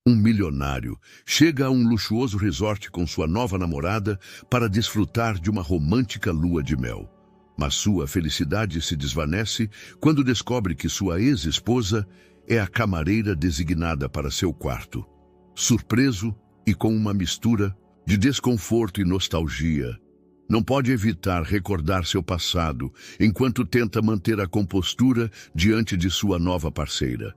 Um milionário chega a um luxuoso resort com sua nova namorada para desfrutar de uma romântica lua de mel. Mas sua felicidade se desvanece quando descobre que sua ex-esposa é a camareira designada para seu quarto. Surpreso e com uma mistura de desconforto e nostalgia, não pode evitar recordar seu passado enquanto tenta manter a compostura diante de sua nova parceira.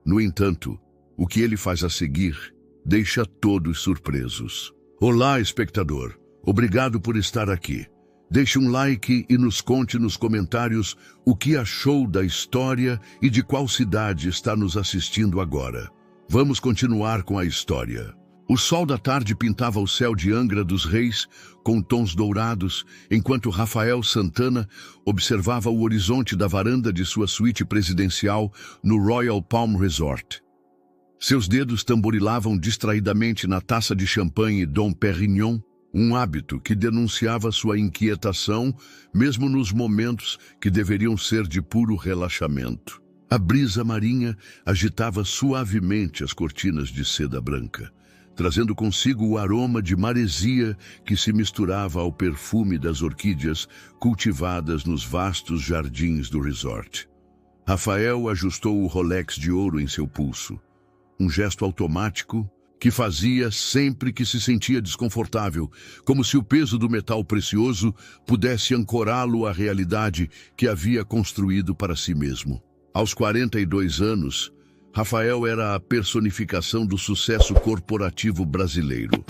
No entanto, o que ele faz a seguir deixa todos surpresos. Olá, espectador. Obrigado por estar aqui. Deixe um like e nos conte nos comentários o que achou da história e de qual cidade está nos assistindo agora. Vamos continuar com a história. O sol da tarde pintava o céu de Angra dos Reis com tons dourados, enquanto Rafael Santana observava o horizonte da varanda de sua suíte presidencial no Royal Palm Resort. Seus dedos tamborilavam distraidamente na taça de champanhe Dom Perignon, um hábito que denunciava sua inquietação, mesmo nos momentos que deveriam ser de puro relaxamento. A brisa marinha agitava suavemente as cortinas de seda branca, trazendo consigo o aroma de maresia que se misturava ao perfume das orquídeas cultivadas nos vastos jardins do resort. Rafael ajustou o Rolex de ouro em seu pulso, um gesto automático que fazia sempre que se sentia desconfortável, como se o peso do metal precioso pudesse ancorá-lo à realidade que havia construído para si mesmo. Aos 42 anos, Rafael era a personificação do sucesso corporativo brasileiro.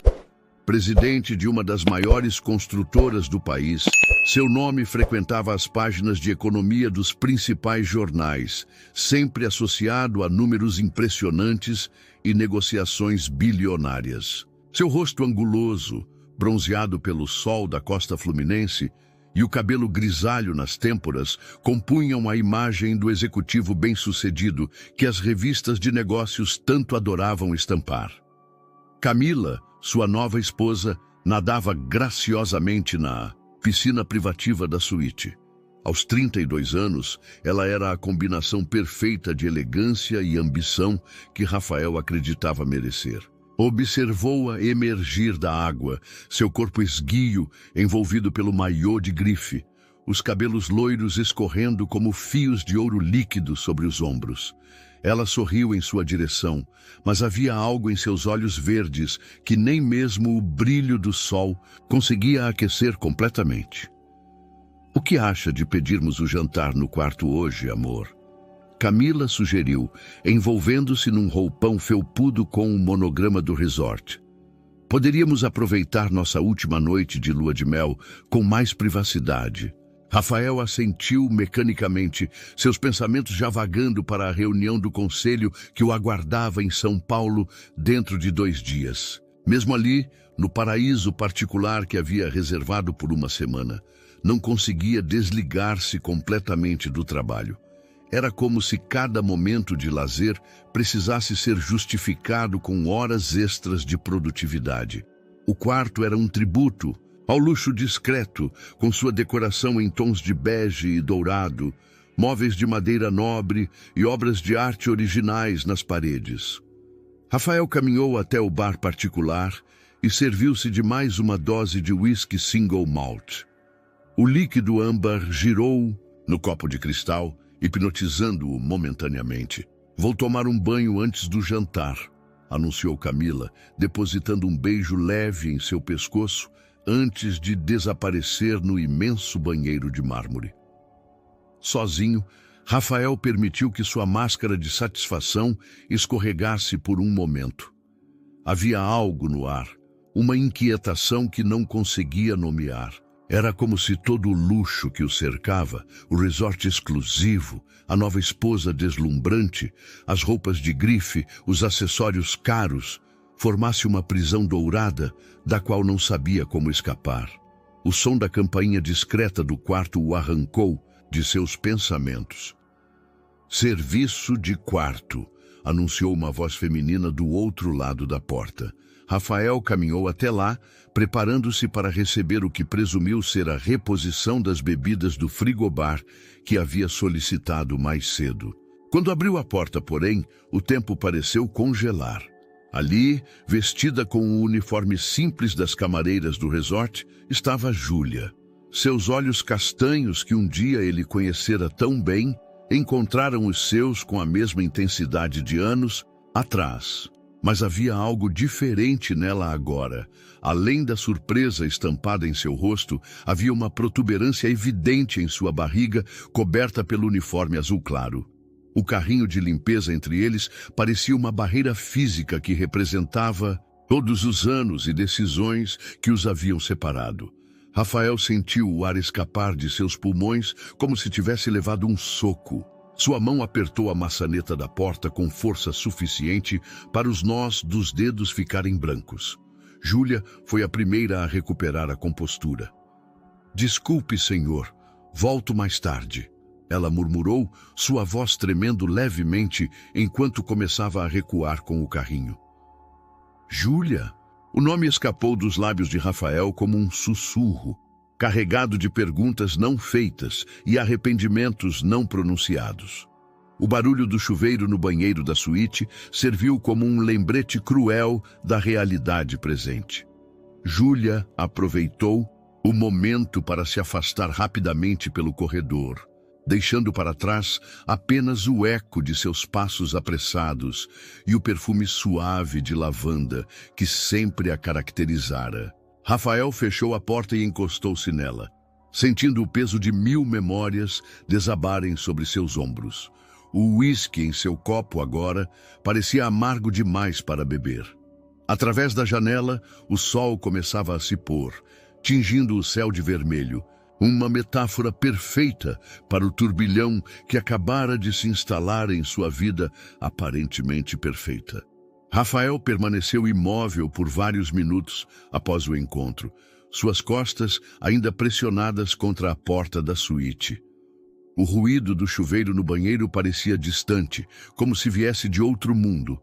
Presidente de uma das maiores construtoras do país, seu nome frequentava as páginas de economia dos principais jornais, sempre associado a números impressionantes e negociações bilionárias. Seu rosto anguloso, bronzeado pelo sol da costa fluminense, e o cabelo grisalho nas têmporas compunham a imagem do executivo bem-sucedido que as revistas de negócios tanto adoravam estampar. Camila, sua nova esposa, nadava graciosamente na piscina privativa da suíte. Aos 32 anos, ela era a combinação perfeita de elegância e ambição que Rafael acreditava merecer. Observou-a emergir da água, seu corpo esguio, envolvido pelo maiô de grife, os cabelos loiros escorrendo como fios de ouro líquido sobre os ombros. Ela sorriu em sua direção, mas havia algo em seus olhos verdes que nem mesmo o brilho do sol conseguia aquecer completamente. O que acha de pedirmos o jantar no quarto hoje, amor? Camila sugeriu, envolvendo-se num roupão felpudo com um monograma do resort. Poderíamos aproveitar nossa última noite de lua de mel com mais privacidade. Rafael assentiu mecanicamente, seus pensamentos já vagando para a reunião do conselho que o aguardava em São Paulo dentro de 2 dias. Mesmo ali, no paraíso particular que havia reservado por uma semana, não conseguia desligar-se completamente do trabalho. Era como se cada momento de lazer precisasse ser justificado com horas extras de produtividade. O quarto era um tributo ao luxo discreto, com sua decoração em tons de bege e dourado, móveis de madeira nobre e obras de arte originais nas paredes. Rafael caminhou até o bar particular e serviu-se de mais uma dose de whisky single malt. O líquido âmbar girou no copo de cristal, hipnotizando-o momentaneamente. Vou tomar um banho antes do jantar, anunciou Camila, depositando um beijo leve em seu pescoço antes de desaparecer no imenso banheiro de mármore. Sozinho, Rafael permitiu que sua máscara de satisfação escorregasse por um momento. Havia algo no ar, uma inquietação que não conseguia nomear. Era como se todo o luxo que o cercava, o resort exclusivo, a nova esposa deslumbrante, as roupas de grife, os acessórios caros, formasse uma prisão dourada da qual não sabia como escapar. O som da campainha discreta do quarto o arrancou de seus pensamentos. Serviço de quarto, anunciou uma voz feminina do outro lado da porta. Rafael caminhou até lá, preparando-se para receber o que presumiu ser a reposição das bebidas do frigobar que havia solicitado mais cedo. Quando abriu a porta, porém, o tempo pareceu congelar. Ali, vestida com o uniforme simples das camareiras do resort, estava Júlia. Seus olhos castanhos, que um dia ele conhecera tão bem, encontraram os seus com a mesma intensidade de anos atrás. Mas havia algo diferente nela agora. Além da surpresa estampada em seu rosto, havia uma protuberância evidente em sua barriga, coberta pelo uniforme azul claro. O carrinho de limpeza entre eles parecia uma barreira física que representava todos os anos e decisões que os haviam separado. Rafael sentiu o ar escapar de seus pulmões como se tivesse levado um soco. Sua mão apertou a maçaneta da porta com força suficiente para os nós dos dedos ficarem brancos. Júlia foi a primeira a recuperar a compostura. "Desculpe, senhor. Volto mais tarde." Ela murmurou, sua voz tremendo levemente enquanto começava a recuar com o carrinho. Júlia? O nome escapou dos lábios de Rafael como um sussurro, carregado de perguntas não feitas e arrependimentos não pronunciados. O barulho do chuveiro no banheiro da suíte serviu como um lembrete cruel da realidade presente. Júlia aproveitou o momento para se afastar rapidamente pelo corredor, deixando para trás apenas o eco de seus passos apressados e o perfume suave de lavanda que sempre a caracterizara. Rafael fechou a porta e encostou-se nela, sentindo o peso de 1000 memórias desabarem sobre seus ombros. O uísque em seu copo agora parecia amargo demais para beber. Através da janela, o sol começava a se pôr, tingindo o céu de vermelho, uma metáfora perfeita para o turbilhão que acabara de se instalar em sua vida aparentemente perfeita. Rafael permaneceu imóvel por vários minutos após o encontro, suas costas ainda pressionadas contra a porta da suíte. O ruído do chuveiro no banheiro parecia distante, como se viesse de outro mundo,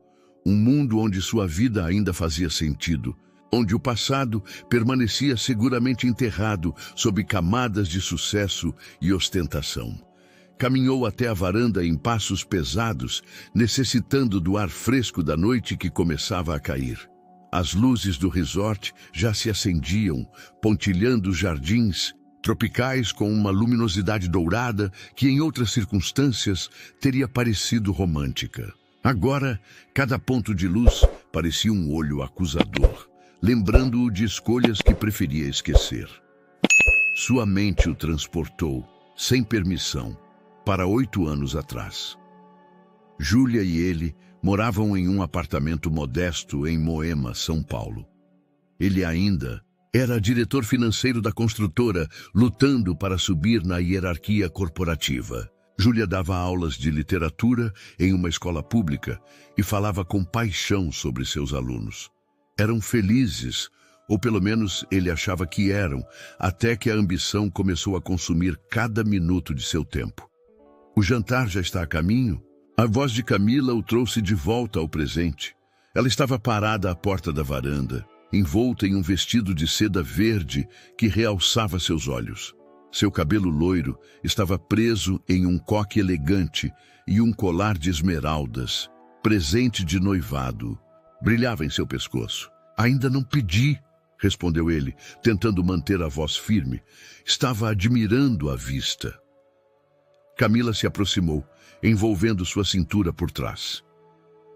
um mundo onde sua vida ainda fazia sentido, onde o passado permanecia seguramente enterrado sob camadas de sucesso e ostentação. Caminhou até a varanda em passos pesados, necessitando do ar fresco da noite que começava a cair. As luzes do resort já se acendiam, pontilhando os jardins tropicais com uma luminosidade dourada que em outras circunstâncias teria parecido romântica. Agora, cada ponto de luz parecia um olho acusador, lembrando-o de escolhas que preferia esquecer. Sua mente o transportou, sem permissão, para 8 anos atrás. Júlia e ele moravam em um apartamento modesto em Moema, São Paulo. Ele ainda era diretor financeiro da construtora, lutando para subir na hierarquia corporativa. Júlia dava aulas de literatura em uma escola pública e falava com paixão sobre seus alunos. Eram felizes, ou pelo menos ele achava que eram, até que a ambição começou a consumir cada minuto de seu tempo. "O jantar já está a caminho?" A voz de Camila o trouxe de volta ao presente. Ela estava parada à porta da varanda, envolta em um vestido de seda verde que realçava seus olhos. Seu cabelo loiro estava preso em um coque elegante e um colar de esmeraldas, presente de noivado, brilhava em seu pescoço. "Ainda não pedi", respondeu ele, tentando manter a voz firme. Estava admirando a vista. Camila se aproximou, envolvendo sua cintura por trás.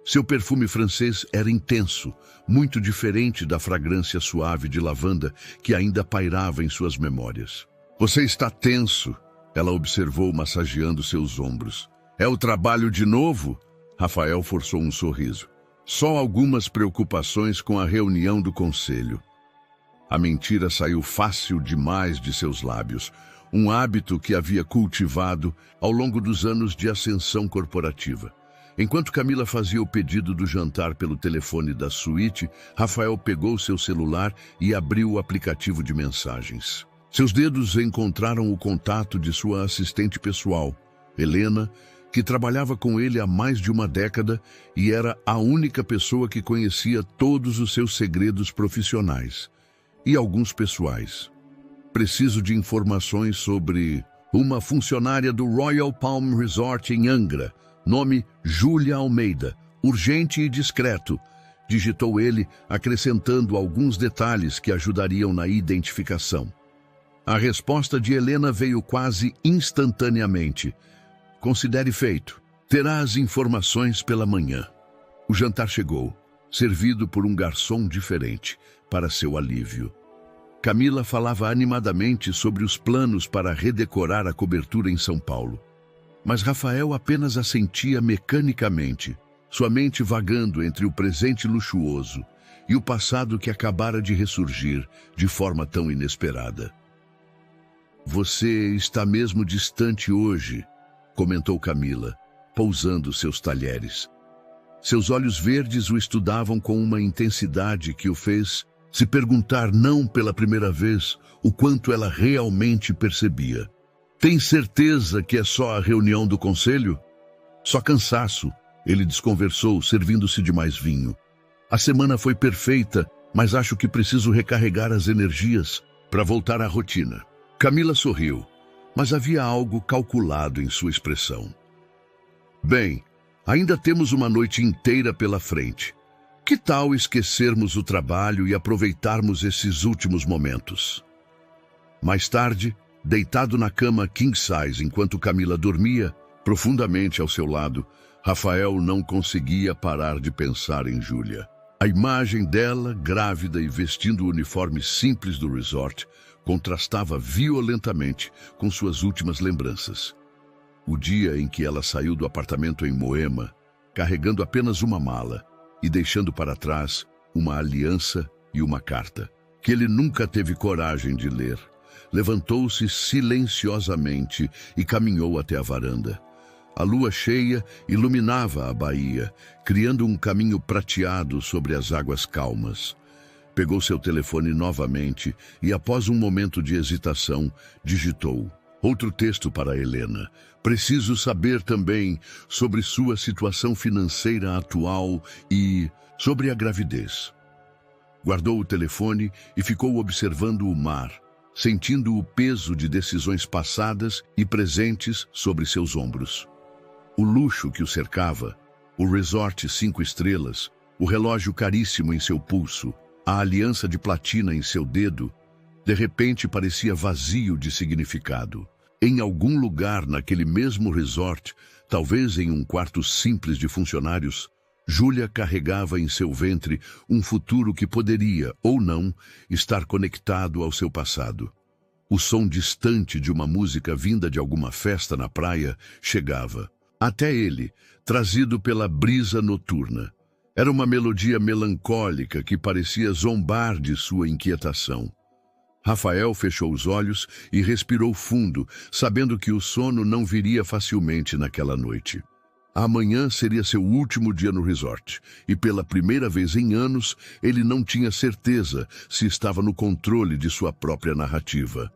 Seu perfume francês era intenso, muito diferente da fragrância suave de lavanda que ainda pairava em suas memórias. "Você está tenso", ela observou, massageando seus ombros. "É o trabalho de novo?" Rafael forçou um sorriso. "Só algumas preocupações com a reunião do conselho." A mentira saiu fácil demais de seus lábios, um hábito que havia cultivado ao longo dos anos de ascensão corporativa. Enquanto Camila fazia o pedido do jantar pelo telefone da suíte, Rafael pegou seu celular e abriu o aplicativo de mensagens. Seus dedos encontraram o contato de sua assistente pessoal, Helena, que trabalhava com ele há mais de uma década e era a única pessoa que conhecia todos os seus segredos profissionais e alguns pessoais. "Preciso de informações sobre uma funcionária do Royal Palm Resort em Angra. Nome Júlia Almeida. Urgente e discreto", digitou ele, acrescentando alguns detalhes que ajudariam na identificação. A resposta de Helena veio quase instantaneamente. Considere feito. Terá as informações pela manhã. O jantar chegou, servido por um garçom diferente, para seu alívio. Camila falava animadamente sobre os planos para redecorar a cobertura em São Paulo. Mas Rafael apenas assentia mecanicamente, sua mente vagando entre o presente luxuoso e o passado que acabara de ressurgir de forma tão inesperada. "Você está mesmo distante hoje", comentou Camila, pousando seus talheres. Seus olhos verdes o estudavam com uma intensidade que o fez se perguntar não pela primeira vez o quanto ela realmente percebia. "Tem certeza que é só a reunião do conselho?" "Só cansaço", ele desconversou, servindo-se de mais vinho. "A semana foi perfeita, mas acho que preciso recarregar as energias para voltar à rotina." Camila sorriu, mas havia algo calculado em sua expressão. "Bem, ainda temos uma noite inteira pela frente. Que tal esquecermos o trabalho e aproveitarmos esses últimos momentos?" Mais tarde, deitado na cama king size enquanto Camila dormia, profundamente ao seu lado, Rafael não conseguia parar de pensar em Júlia. A imagem dela, grávida e vestindo o uniforme simples do resort, contrastava violentamente com suas últimas lembranças. O dia em que ela saiu do apartamento em Moema, carregando apenas uma mala e deixando para trás uma aliança e uma carta, que ele nunca teve coragem de ler. Levantou-se silenciosamente e caminhou até a varanda. A lua cheia iluminava a baía, criando um caminho prateado sobre as águas calmas. Pegou seu telefone novamente e, após um momento de hesitação, digitou outro texto para Helena. "Preciso saber também sobre sua situação financeira atual e sobre a gravidez." Guardou o telefone e ficou observando o mar, sentindo o peso de decisões passadas e presentes sobre seus ombros. O luxo que o cercava, o resort 5 estrelas, o relógio caríssimo em seu pulso, a aliança de platina em seu dedo, de repente parecia vazio de significado. Em algum lugar naquele mesmo resort, talvez em um quarto simples de funcionários, Júlia carregava em seu ventre um futuro que poderia, ou não, estar conectado ao seu passado. O som distante de uma música vinda de alguma festa na praia chegava até ele, trazido pela brisa noturna. Era uma melodia melancólica que parecia zombar de sua inquietação. Rafael fechou os olhos e respirou fundo, sabendo que o sono não viria facilmente naquela noite. Amanhã seria seu último dia no resort, e pela primeira vez em anos, ele não tinha certeza se estava no controle de sua própria narrativa.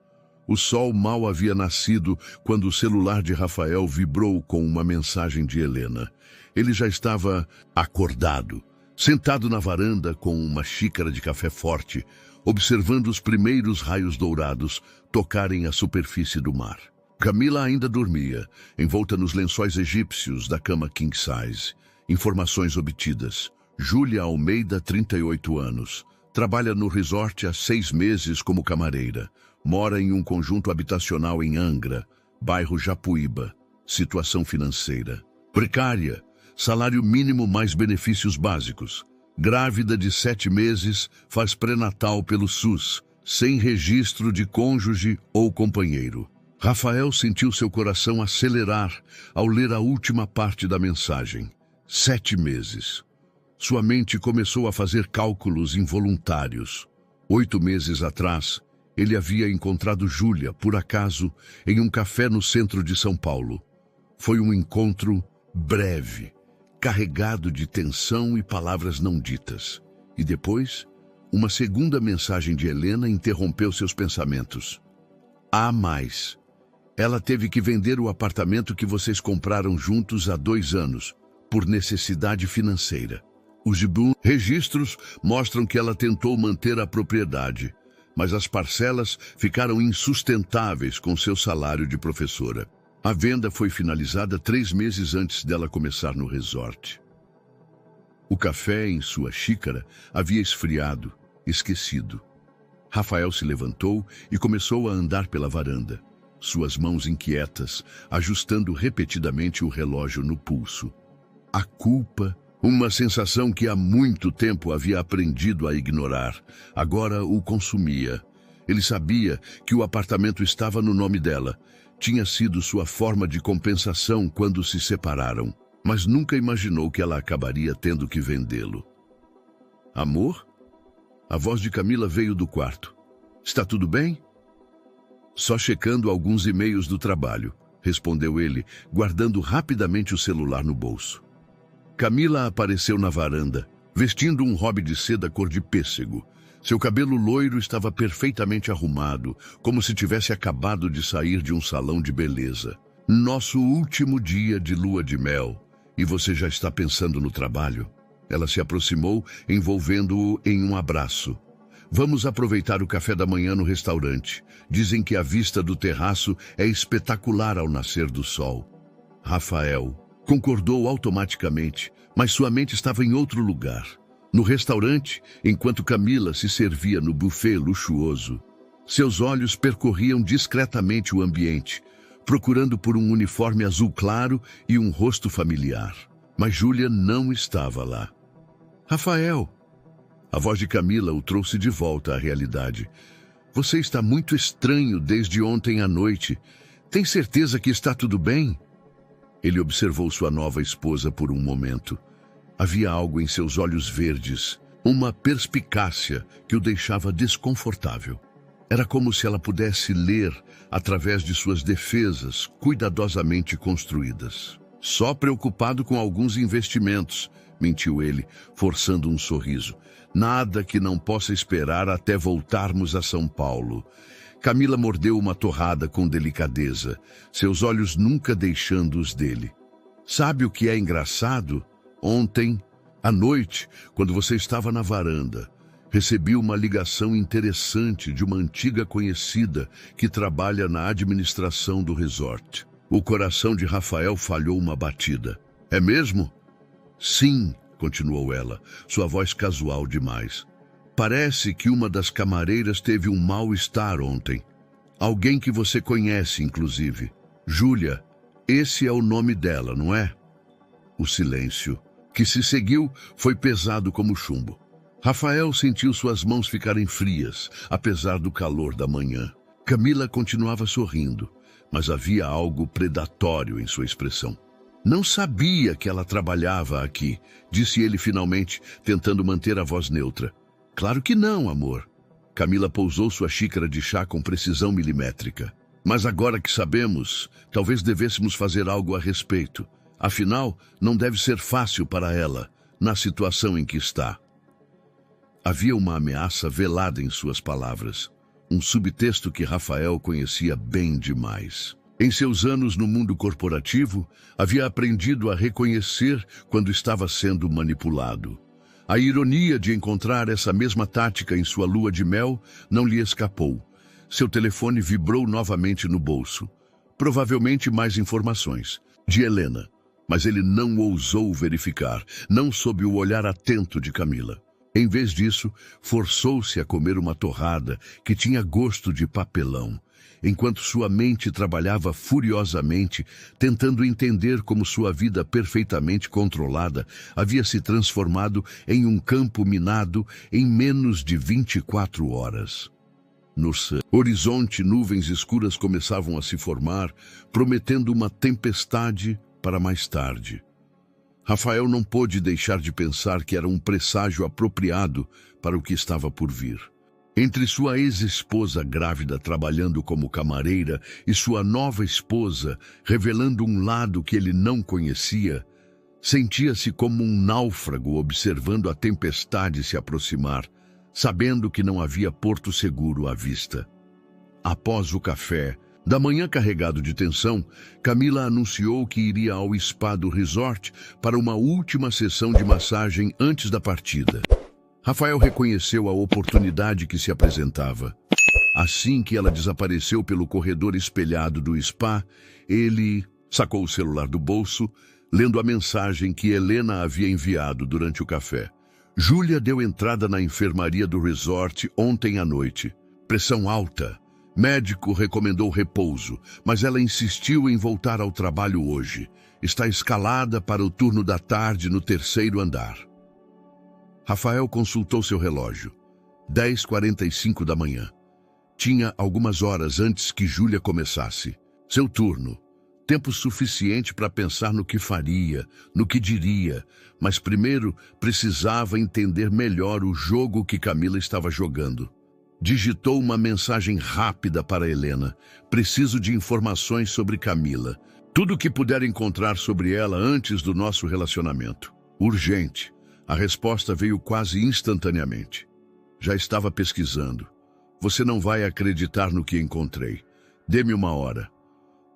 O sol mal havia nascido quando o celular de Rafael vibrou com uma mensagem de Helena. Ele já estava acordado, sentado na varanda com uma xícara de café forte, observando os primeiros raios dourados tocarem a superfície do mar. Camila ainda dormia, envolta nos lençóis egípcios da cama king size. Informações obtidas. Júlia Almeida, 38 anos. Trabalha no resort há 6 meses como camareira. Mora em um conjunto habitacional em Angra, bairro Japuíba. Situação financeira precária, salário mínimo mais benefícios básicos. Grávida de 7 meses, faz pré-natal pelo SUS, sem registro de cônjuge ou companheiro. Rafael sentiu seu coração acelerar ao ler a última parte da mensagem. 7 meses. Sua mente começou a fazer cálculos involuntários. 8 meses atrás, ele havia encontrado Júlia, por acaso, em um café no centro de São Paulo. Foi um encontro breve, carregado de tensão e palavras não ditas. E depois, uma segunda mensagem de Helena interrompeu seus pensamentos. Há mais. Ela teve que vender o apartamento que vocês compraram juntos há 2 anos, por necessidade financeira. Os registros mostram que ela tentou manter a propriedade, mas as parcelas ficaram insustentáveis com seu salário de professora. A venda foi finalizada 3 meses antes dela começar no resort. O café em sua xícara havia esfriado, esquecido. Rafael se levantou e começou a andar pela varanda, suas mãos inquietas, ajustando repetidamente o relógio no pulso. A culpa, uma sensação que há muito tempo havia aprendido a ignorar, agora o consumia. Ele sabia que o apartamento estava no nome dela. Tinha sido sua forma de compensação quando se separaram, mas nunca imaginou que ela acabaria tendo que vendê-lo. Amor? A voz de Camila veio do quarto. Está tudo bem? Só checando alguns e-mails do trabalho, respondeu ele, guardando rapidamente o celular no bolso. Camila apareceu na varanda, vestindo um hobby de seda cor de pêssego. Seu cabelo loiro estava perfeitamente arrumado, como se tivesse acabado de sair de um salão de beleza. Nosso último dia de lua de mel. E você já está pensando no trabalho? Ela se aproximou, envolvendo-o em um abraço. Vamos aproveitar o café da manhã no restaurante. Dizem que a vista do terraço é espetacular ao nascer do sol. Rafael concordou automaticamente, mas sua mente estava em outro lugar. No restaurante, enquanto Camila se servia no buffet luxuoso. Seus olhos percorriam discretamente o ambiente, procurando por um uniforme azul claro e um rosto familiar. Mas Júlia não estava lá. Rafael! A voz de Camila o trouxe de volta à realidade. Você está muito estranho desde ontem à noite. Tem certeza que está tudo bem? Ele observou sua nova esposa por um momento. Havia algo em seus olhos verdes, uma perspicácia que o deixava desconfortável. Era como se ela pudesse ler através de suas defesas cuidadosamente construídas. Só preocupado com alguns investimentos, mentiu ele, forçando um sorriso. Nada que não possa esperar até voltarmos a São Paulo. Camila mordeu uma torrada com delicadeza, seus olhos nunca deixando os dele. Sabe o que é engraçado? Ontem, à noite, quando você estava na varanda, recebi uma ligação interessante de uma antiga conhecida que trabalha na administração do resort. O coração de Rafael falhou uma batida. É mesmo? Sim, continuou ela, sua voz casual demais. Parece que uma das camareiras teve um mal-estar ontem. Alguém que você conhece, inclusive. Júlia, esse é o nome dela, não é? O silêncio que se seguiu foi pesado como chumbo. Rafael sentiu suas mãos ficarem frias, apesar do calor da manhã. Camila continuava sorrindo, mas havia algo predatório em sua expressão. Não sabia que ela trabalhava aqui, disse ele finalmente, tentando manter a voz neutra. Claro que não, amor. Camila pousou sua xícara de chá com precisão milimétrica. Mas agora que sabemos, talvez devêssemos fazer algo a respeito. Afinal, não deve ser fácil para ela, na situação em que está. Havia uma ameaça velada em suas palavras, um subtexto que Rafael conhecia bem demais. Em seus anos no mundo corporativo, havia aprendido a reconhecer quando estava sendo manipulado. A ironia de encontrar essa mesma tática em sua lua de mel não lhe escapou. Seu telefone vibrou novamente no bolso. Provavelmente mais informações. De Helena. Mas ele não ousou verificar, não sob o olhar atento de Camila. Em vez disso, forçou-se a comer uma torrada que tinha gosto de papelão, enquanto sua mente trabalhava furiosamente, tentando entender como sua vida perfeitamente controlada havia se transformado em um campo minado em menos de 24 horas. No horizonte, nuvens escuras começavam a se formar, prometendo uma tempestade para mais tarde. Rafael não pôde deixar de pensar que era um presságio apropriado para o que estava por vir. Entre sua ex-esposa grávida trabalhando como camareira e sua nova esposa revelando um lado que ele não conhecia, sentia-se como um náufrago observando a tempestade se aproximar, sabendo que não havia porto seguro à vista. Após o café, da manhã carregado de tensão, Camila anunciou que iria ao spa do resort para uma última sessão de massagem antes da partida. Rafael reconheceu a oportunidade que se apresentava. Assim que ela desapareceu pelo corredor espelhado do spa, ele sacou o celular do bolso, lendo a mensagem que Helena havia enviado durante o café. Júlia deu entrada na enfermaria do resort ontem à noite. Pressão alta. Médico recomendou repouso, mas ela insistiu em voltar ao trabalho hoje. Está escalada para o turno da tarde no 3º andar. Rafael consultou seu relógio. 10h45 da manhã. Tinha algumas horas antes que Júlia começasse. Seu turno. Tempo suficiente para pensar no que faria, no que diria, mas primeiro precisava entender melhor o jogo que Camila estava jogando. Digitou uma mensagem rápida para Helena. Preciso de informações sobre Camila. Tudo o que puder encontrar sobre ela antes do nosso relacionamento. Urgente. A resposta veio quase instantaneamente. Já estava pesquisando. Você não vai acreditar no que encontrei. Dê-me uma hora.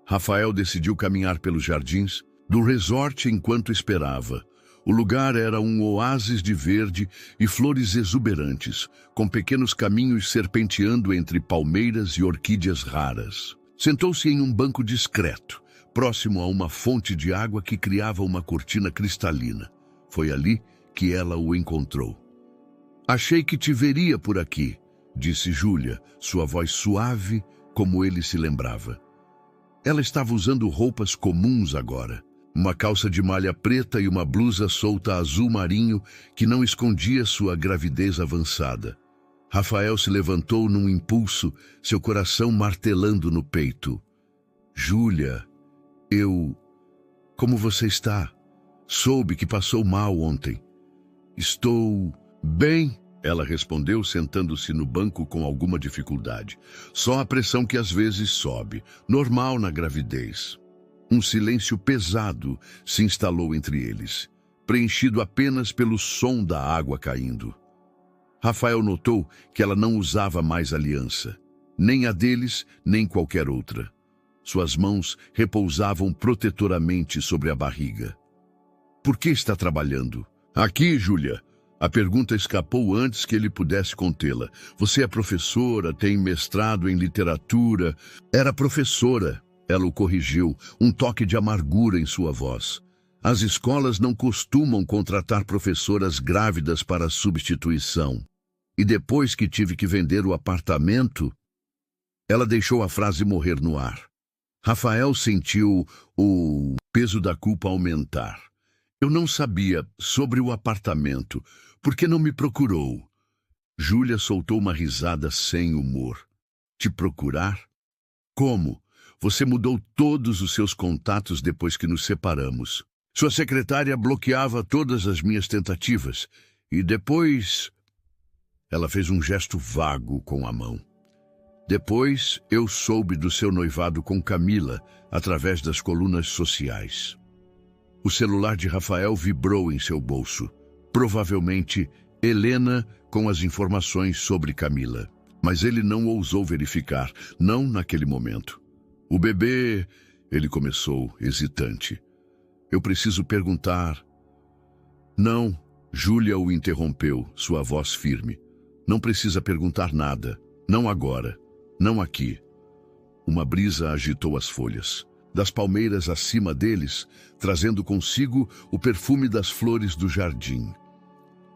Rafael decidiu caminhar pelos jardins do resort enquanto esperava. O lugar era um oásis de verde e flores exuberantes, com pequenos caminhos serpenteando entre palmeiras e orquídeas raras. Sentou-se em um banco discreto, próximo a uma fonte de água que criava uma cortina cristalina. Foi ali que ela o encontrou. Achei que te veria por aqui, disse Júlia, sua voz suave como ele se lembrava. Ela estava usando roupas comuns agora. Uma calça de malha preta e uma blusa solta azul marinho que não escondia sua gravidez avançada. Rafael se levantou num impulso, seu coração martelando no peito. Júlia, como você está? Soube que passou mal ontem. Estou bem, ela respondeu, sentando-se no banco com alguma dificuldade. Só a pressão que às vezes sobe, normal na gravidez. Um silêncio pesado se instalou entre eles, preenchido apenas pelo som da água caindo. Rafael notou que ela não usava mais aliança, nem a deles, nem qualquer outra. Suas mãos repousavam protetoramente sobre a barriga. Por que está trabalhando? Aqui, Júlia. A pergunta escapou antes que ele pudesse contê-la. Você é professora, tem mestrado em literatura. Era professora, ela o corrigiu, um toque de amargura em sua voz. As escolas não costumam contratar professoras grávidas para substituição. E depois que tive que vender o apartamento, ela deixou a frase morrer no ar. Rafael sentiu o peso da culpa aumentar. Eu não sabia sobre o apartamento. Por que não me procurou? Júlia soltou uma risada sem humor. Te procurar? Como? Você mudou todos os seus contatos depois que nos separamos. Sua secretária bloqueava todas as minhas tentativas. E depois... Ela fez um gesto vago com a mão. Depois, eu soube do seu noivado com Camila, através das colunas sociais. O celular de Rafael vibrou em seu bolso. Provavelmente, Helena com as informações sobre Camila. Mas ele não ousou verificar, não naquele momento. O bebê... Ele começou, hesitante. Eu preciso perguntar... Não, Júlia o interrompeu, sua voz firme. Não precisa perguntar nada. Não agora. Não aqui. Uma brisa agitou as folhas. Das palmeiras acima deles, trazendo consigo o perfume das flores do jardim.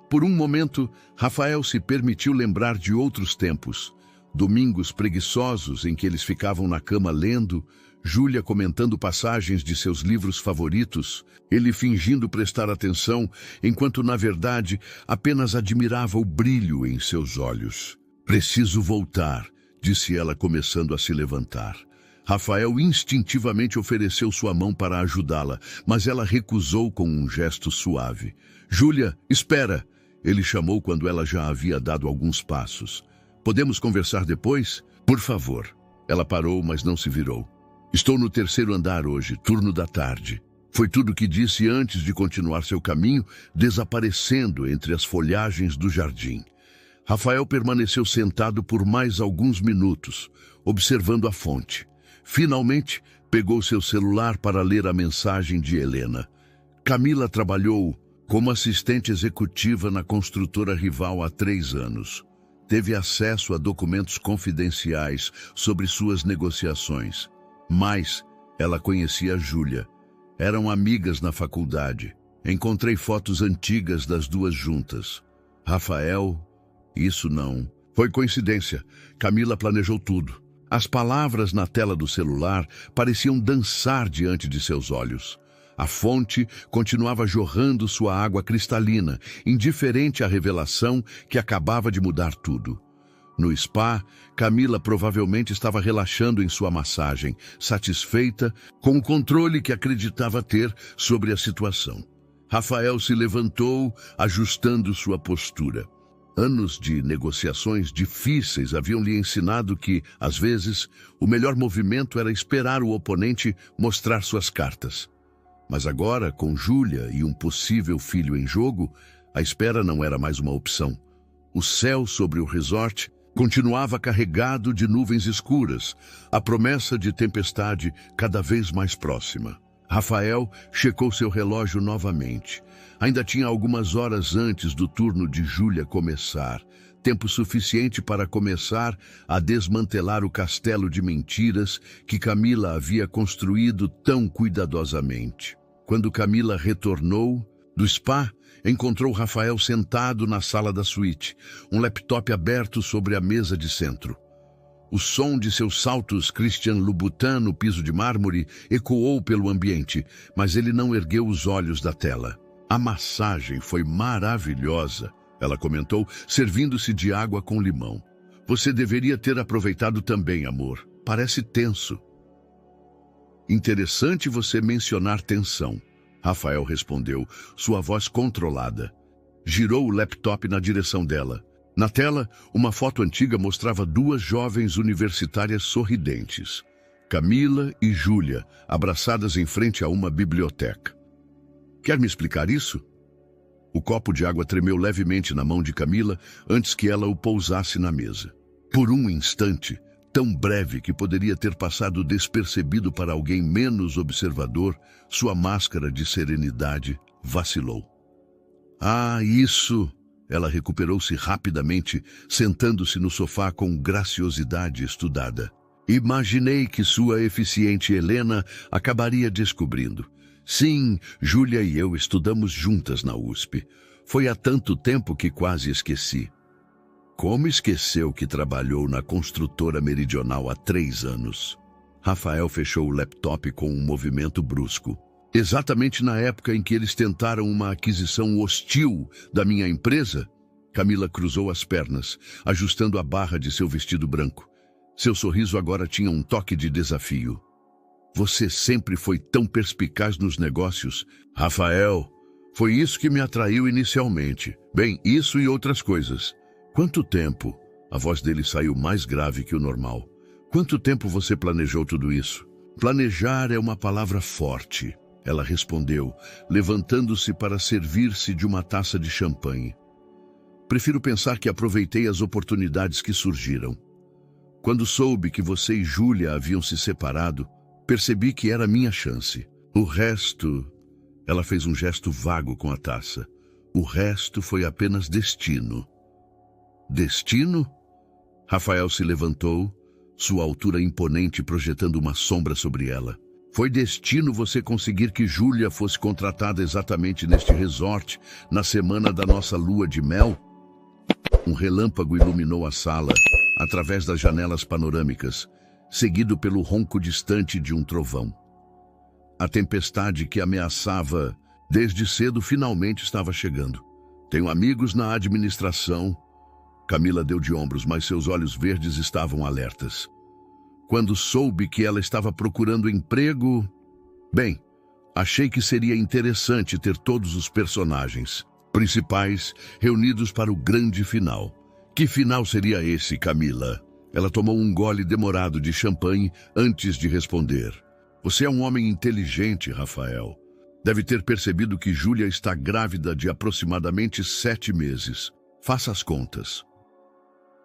Por um momento, Rafael se permitiu lembrar de outros tempos. Domingos preguiçosos em que eles ficavam na cama lendo, Júlia comentando passagens de seus livros favoritos, ele fingindo prestar atenção, enquanto, na verdade, apenas admirava o brilho em seus olhos. Preciso voltar, disse ela, começando a se levantar. Rafael instintivamente ofereceu sua mão para ajudá-la, mas ela recusou com um gesto suave. Júlia, espera! Ele chamou quando ela já havia dado alguns passos. Podemos conversar depois? Por favor. Ela parou, mas não se virou. Estou no 3º andar hoje, turno da tarde. Foi tudo o que disse antes de continuar seu caminho, desaparecendo entre as folhagens do jardim. Rafael permaneceu sentado por mais alguns minutos, observando a fonte. Finalmente, pegou seu celular para ler a mensagem de Helena. Camila trabalhou como assistente executiva na construtora rival há 3 anos. Teve acesso a documentos confidenciais sobre suas negociações. Mas ela conhecia Júlia. Eram amigas na faculdade. Encontrei fotos antigas das duas juntas. Rafael, isso não. Foi coincidência. Camila planejou tudo. As palavras na tela do celular pareciam dançar diante de seus olhos. A fonte continuava jorrando sua água cristalina, indiferente à revelação que acabava de mudar tudo. No spa, Camila provavelmente estava relaxando em sua massagem, satisfeita com o controle que acreditava ter sobre a situação. Rafael se levantou, ajustando sua postura. Anos de negociações difíceis haviam lhe ensinado que, às vezes, o melhor movimento era esperar o oponente mostrar suas cartas. Mas agora, com Júlia e um possível filho em jogo, a espera não era mais uma opção. O céu sobre o resort continuava carregado de nuvens escuras, a promessa de tempestade cada vez mais próxima. Rafael checou seu relógio novamente. Ainda tinha algumas horas antes do turno de Júlia começar, tempo suficiente para começar a desmantelar o castelo de mentiras que Camila havia construído tão cuidadosamente. Quando Camila retornou do spa, encontrou Rafael sentado na sala da suíte, um laptop aberto sobre a mesa de centro. O som de seus saltos Christian Louboutin no piso de mármore ecoou pelo ambiente, mas ele não ergueu os olhos da tela. A massagem foi maravilhosa, ela comentou, servindo-se de água com limão. Você deveria ter aproveitado também, amor. Parece tenso. Interessante você mencionar tensão, Rafael respondeu, sua voz controlada. Girou o laptop na direção dela. Na tela, uma foto antiga mostrava duas jovens universitárias sorridentes. Camila e Júlia, abraçadas em frente a uma biblioteca. Quer me explicar isso? O copo de água tremeu levemente na mão de Camila antes que ela o pousasse na mesa. Por um instante, tão breve que poderia ter passado despercebido para alguém menos observador, sua máscara de serenidade vacilou. Ah, isso! Ela recuperou-se rapidamente, sentando-se no sofá com graciosidade estudada. Imaginei que sua eficiente Helena acabaria descobrindo. Sim, Júlia e eu estudamos juntas na USP. Foi há tanto tempo que quase esqueci. Como esqueceu que trabalhou na construtora meridional há 3 anos? Rafael fechou o laptop com um movimento brusco. Exatamente na época em que eles tentaram uma aquisição hostil da minha empresa, Camila cruzou as pernas, ajustando a barra de seu vestido branco. Seu sorriso agora tinha um toque de desafio. Você sempre foi tão perspicaz nos negócios. Rafael, foi isso que me atraiu inicialmente. Bem, isso e outras coisas. Quanto tempo? A voz dele saiu mais grave que o normal. Quanto tempo você planejou tudo isso? Planejar é uma palavra forte, ela respondeu, levantando-se para servir-se de uma taça de champanhe. Prefiro pensar que aproveitei as oportunidades que surgiram. Quando soube que você e Júlia haviam se separado, percebi que era minha chance. O resto... Ela fez um gesto vago com a taça. O resto foi apenas destino. Destino? Rafael se levantou, sua altura imponente projetando uma sombra sobre ela. Foi destino você conseguir que Júlia fosse contratada exatamente neste resort, na semana da nossa lua de mel? Um relâmpago iluminou a sala, através das janelas panorâmicas, seguido pelo ronco distante de um trovão. A tempestade que ameaçava desde cedo finalmente estava chegando. Tenho amigos na administração. Camila deu de ombros, mas seus olhos verdes estavam alertas. Quando soube que ela estava procurando emprego... Bem, achei que seria interessante ter todos os personagens principais reunidos para o grande final. Que final seria esse, Camila? Ela tomou um gole demorado de champanhe antes de responder. Você é um homem inteligente, Rafael. Deve ter percebido que Júlia está grávida de aproximadamente 7 meses. Faça as contas.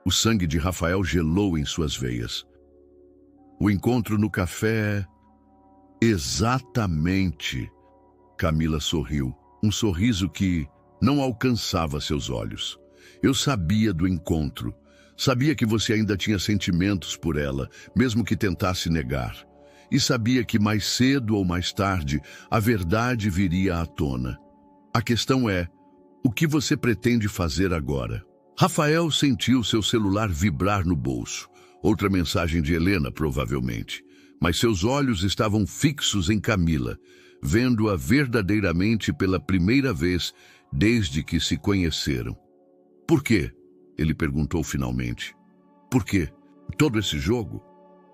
O sangue de Rafael gelou em suas veias. O encontro no café... Exatamente. Camila sorriu. Um sorriso que não alcançava seus olhos. Eu sabia do encontro. Sabia que você ainda tinha sentimentos por ela, mesmo que tentasse negar. e sabia que mais cedo ou mais tarde a verdade viria à tona. A questão é, o que você pretende fazer agora? Rafael sentiu seu celular vibrar no bolso. Outra mensagem de Helena, provavelmente. Mas seus olhos estavam fixos em Camila, vendo-a verdadeiramente pela primeira vez desde que se conheceram. Por quê? Ele perguntou finalmente. Por quê? Todo esse jogo?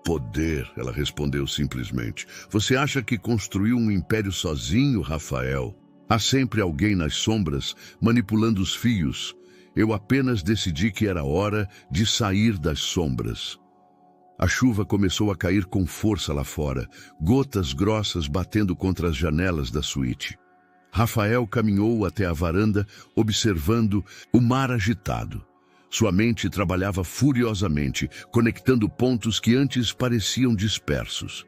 Poder, ela respondeu simplesmente. Você acha que construiu um império sozinho, Rafael? Há sempre alguém nas sombras, manipulando os fios. Eu apenas decidi que era hora de sair das sombras. A chuva começou a cair com força lá fora, gotas grossas batendo contra as janelas da suíte. Rafael caminhou até a varanda, observando o mar agitado. Sua mente trabalhava furiosamente, conectando pontos que antes pareciam dispersos.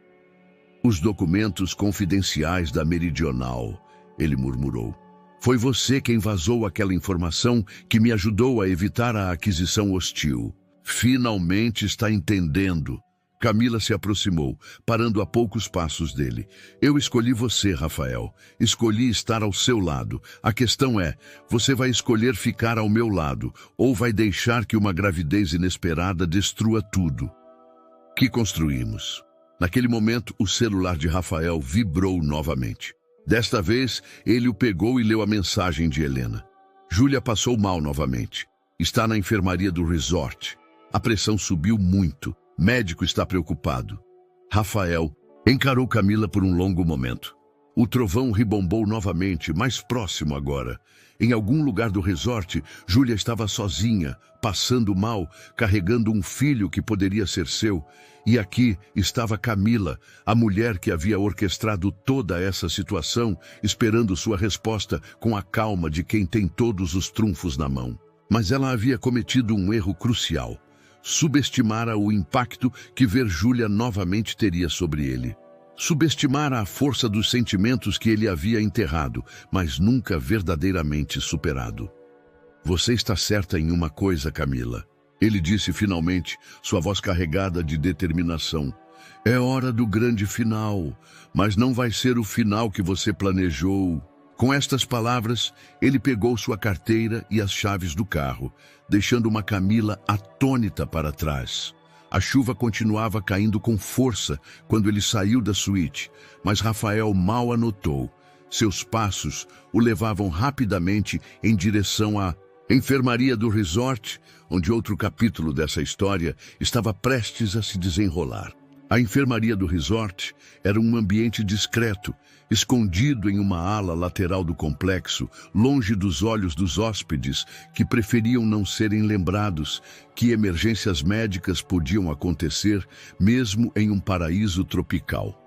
Os documentos confidenciais da Meridional, ele murmurou. Foi você quem vazou aquela informação que me ajudou a evitar a aquisição hostil. Finalmente está entendendo. Camila se aproximou, parando a poucos passos dele. Eu escolhi você, Rafael. Escolhi estar ao seu lado. A questão é, você vai escolher ficar ao meu lado, ou vai deixar que uma gravidez inesperada destrua tudo? Que construímos? Naquele momento, o celular de Rafael vibrou novamente. Desta vez, ele o pegou e leu a mensagem de Helena. Júlia passou mal novamente. Está na enfermaria do resort. A pressão subiu muito. Médico está preocupado. Rafael encarou Camila por um longo momento. O trovão ribombou novamente, mais próximo agora. Em algum lugar do resort, Júlia estava sozinha, passando mal, carregando um filho que poderia ser seu. E aqui estava Camila, a mulher que havia orquestrado toda essa situação, esperando sua resposta com a calma de quem tem todos os trunfos na mão. Mas ela havia cometido um erro crucial. Subestimara o impacto que ver Júlia novamente teria sobre ele. Subestimara a força dos sentimentos que ele havia enterrado, mas nunca verdadeiramente superado. Você está certa em uma coisa, Camila. Ele disse finalmente, sua voz carregada de determinação. É hora do grande final, mas não vai ser o final que você planejou. Com estas palavras, ele pegou sua carteira e as chaves do carro, deixando uma Camila atônita para trás. A chuva continuava caindo com força quando ele saiu da suíte, mas Rafael mal a notou. Seus passos o levavam rapidamente em direção à enfermaria do resort, onde outro capítulo dessa história estava prestes a se desenrolar. A enfermaria do resort era um ambiente discreto, escondido em uma ala lateral do complexo, longe dos olhos dos hóspedes, que preferiam não serem lembrados que emergências médicas podiam acontecer mesmo em um paraíso tropical.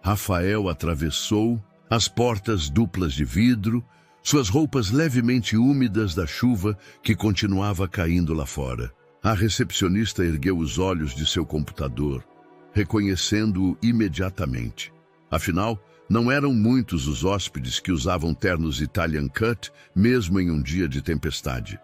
Rafael atravessou as portas duplas de vidro, suas roupas levemente úmidas da chuva que continuava caindo lá fora. A recepcionista ergueu os olhos de seu computador, reconhecendo-o imediatamente. Afinal, não eram muitos os hóspedes que usavam ternos Italian Cut, mesmo em um dia de tempestade.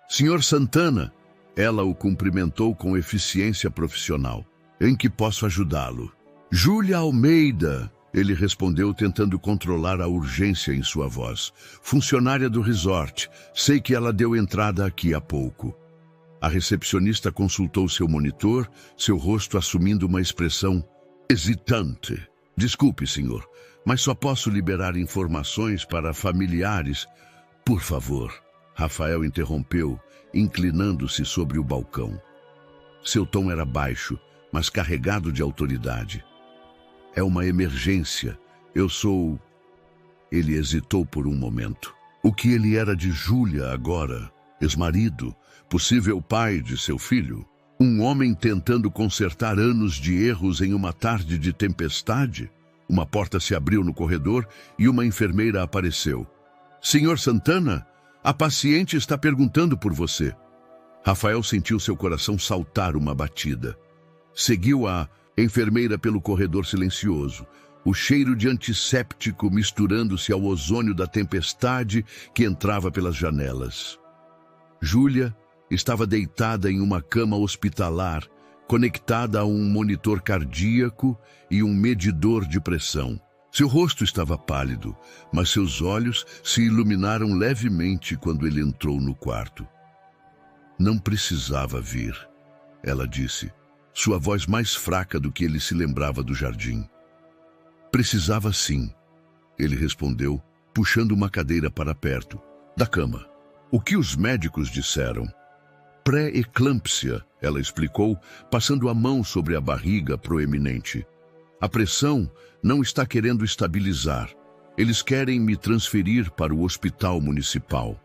Senhor Santana, ela o cumprimentou com eficiência profissional. Em que posso ajudá-lo? Júlia Almeida, ele respondeu tentando controlar a urgência em sua voz. Funcionária do resort, sei que ela deu entrada aqui há pouco. A recepcionista consultou seu monitor, seu rosto assumindo uma expressão hesitante. Desculpe, senhor, mas só posso liberar informações para familiares. Por favor, Rafael interrompeu, inclinando-se sobre o balcão. Seu tom era baixo, mas carregado de autoridade. É uma emergência. Eu sou... Ele hesitou por um momento. O que ele era de Júlia agora? Ex-marido? Possível pai de seu filho? Um homem tentando consertar anos de erros em uma tarde de tempestade? Uma porta se abriu no corredor e uma enfermeira apareceu. Senhor Santana, a paciente está perguntando por você. Rafael sentiu seu coração saltar uma batida. Seguiu a enfermeira pelo corredor silencioso, o cheiro de antisséptico misturando-se ao ozônio da tempestade que entrava pelas janelas. Júlia estava deitada em uma cama hospitalar, conectada a um monitor cardíaco e um medidor de pressão. Seu rosto estava pálido, mas seus olhos se iluminaram levemente quando ele entrou no quarto. Não precisava vir, ela disse, sua voz mais fraca do que ele se lembrava do jardim. Precisava sim, ele respondeu, puxando uma cadeira para perto da cama. O que os médicos disseram? Pré-eclâmpsia, ela explicou, passando a mão sobre a barriga proeminente. A pressão não está querendo estabilizar. Eles querem me transferir para o hospital municipal.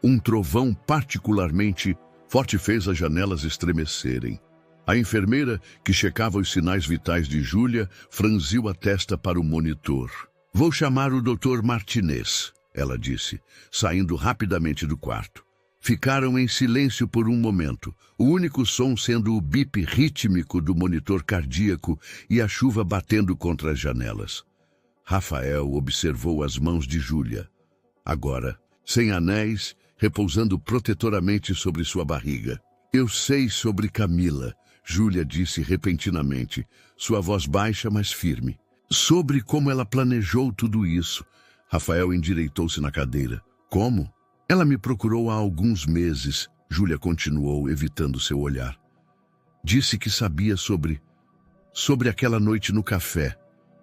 Um trovão particularmente forte fez as janelas estremecerem. A enfermeira, que checava os sinais vitais de Júlia, franziu a testa para o monitor. Vou chamar o Dr. Martinez, ela disse, saindo rapidamente do quarto. Ficaram em silêncio por um momento, o único som sendo o bip rítmico do monitor cardíaco e a chuva batendo contra as janelas. Rafael observou as mãos de Júlia. Agora, sem anéis, repousando protetoramente sobre sua barriga. Eu sei sobre Camila, Júlia disse repentinamente, sua voz baixa, mas firme. Sobre como ela planejou tudo isso. Rafael endireitou-se na cadeira. Como? Ela me procurou há alguns meses, Júlia continuou, evitando seu olhar. Disse que sabia sobre aquela noite no café.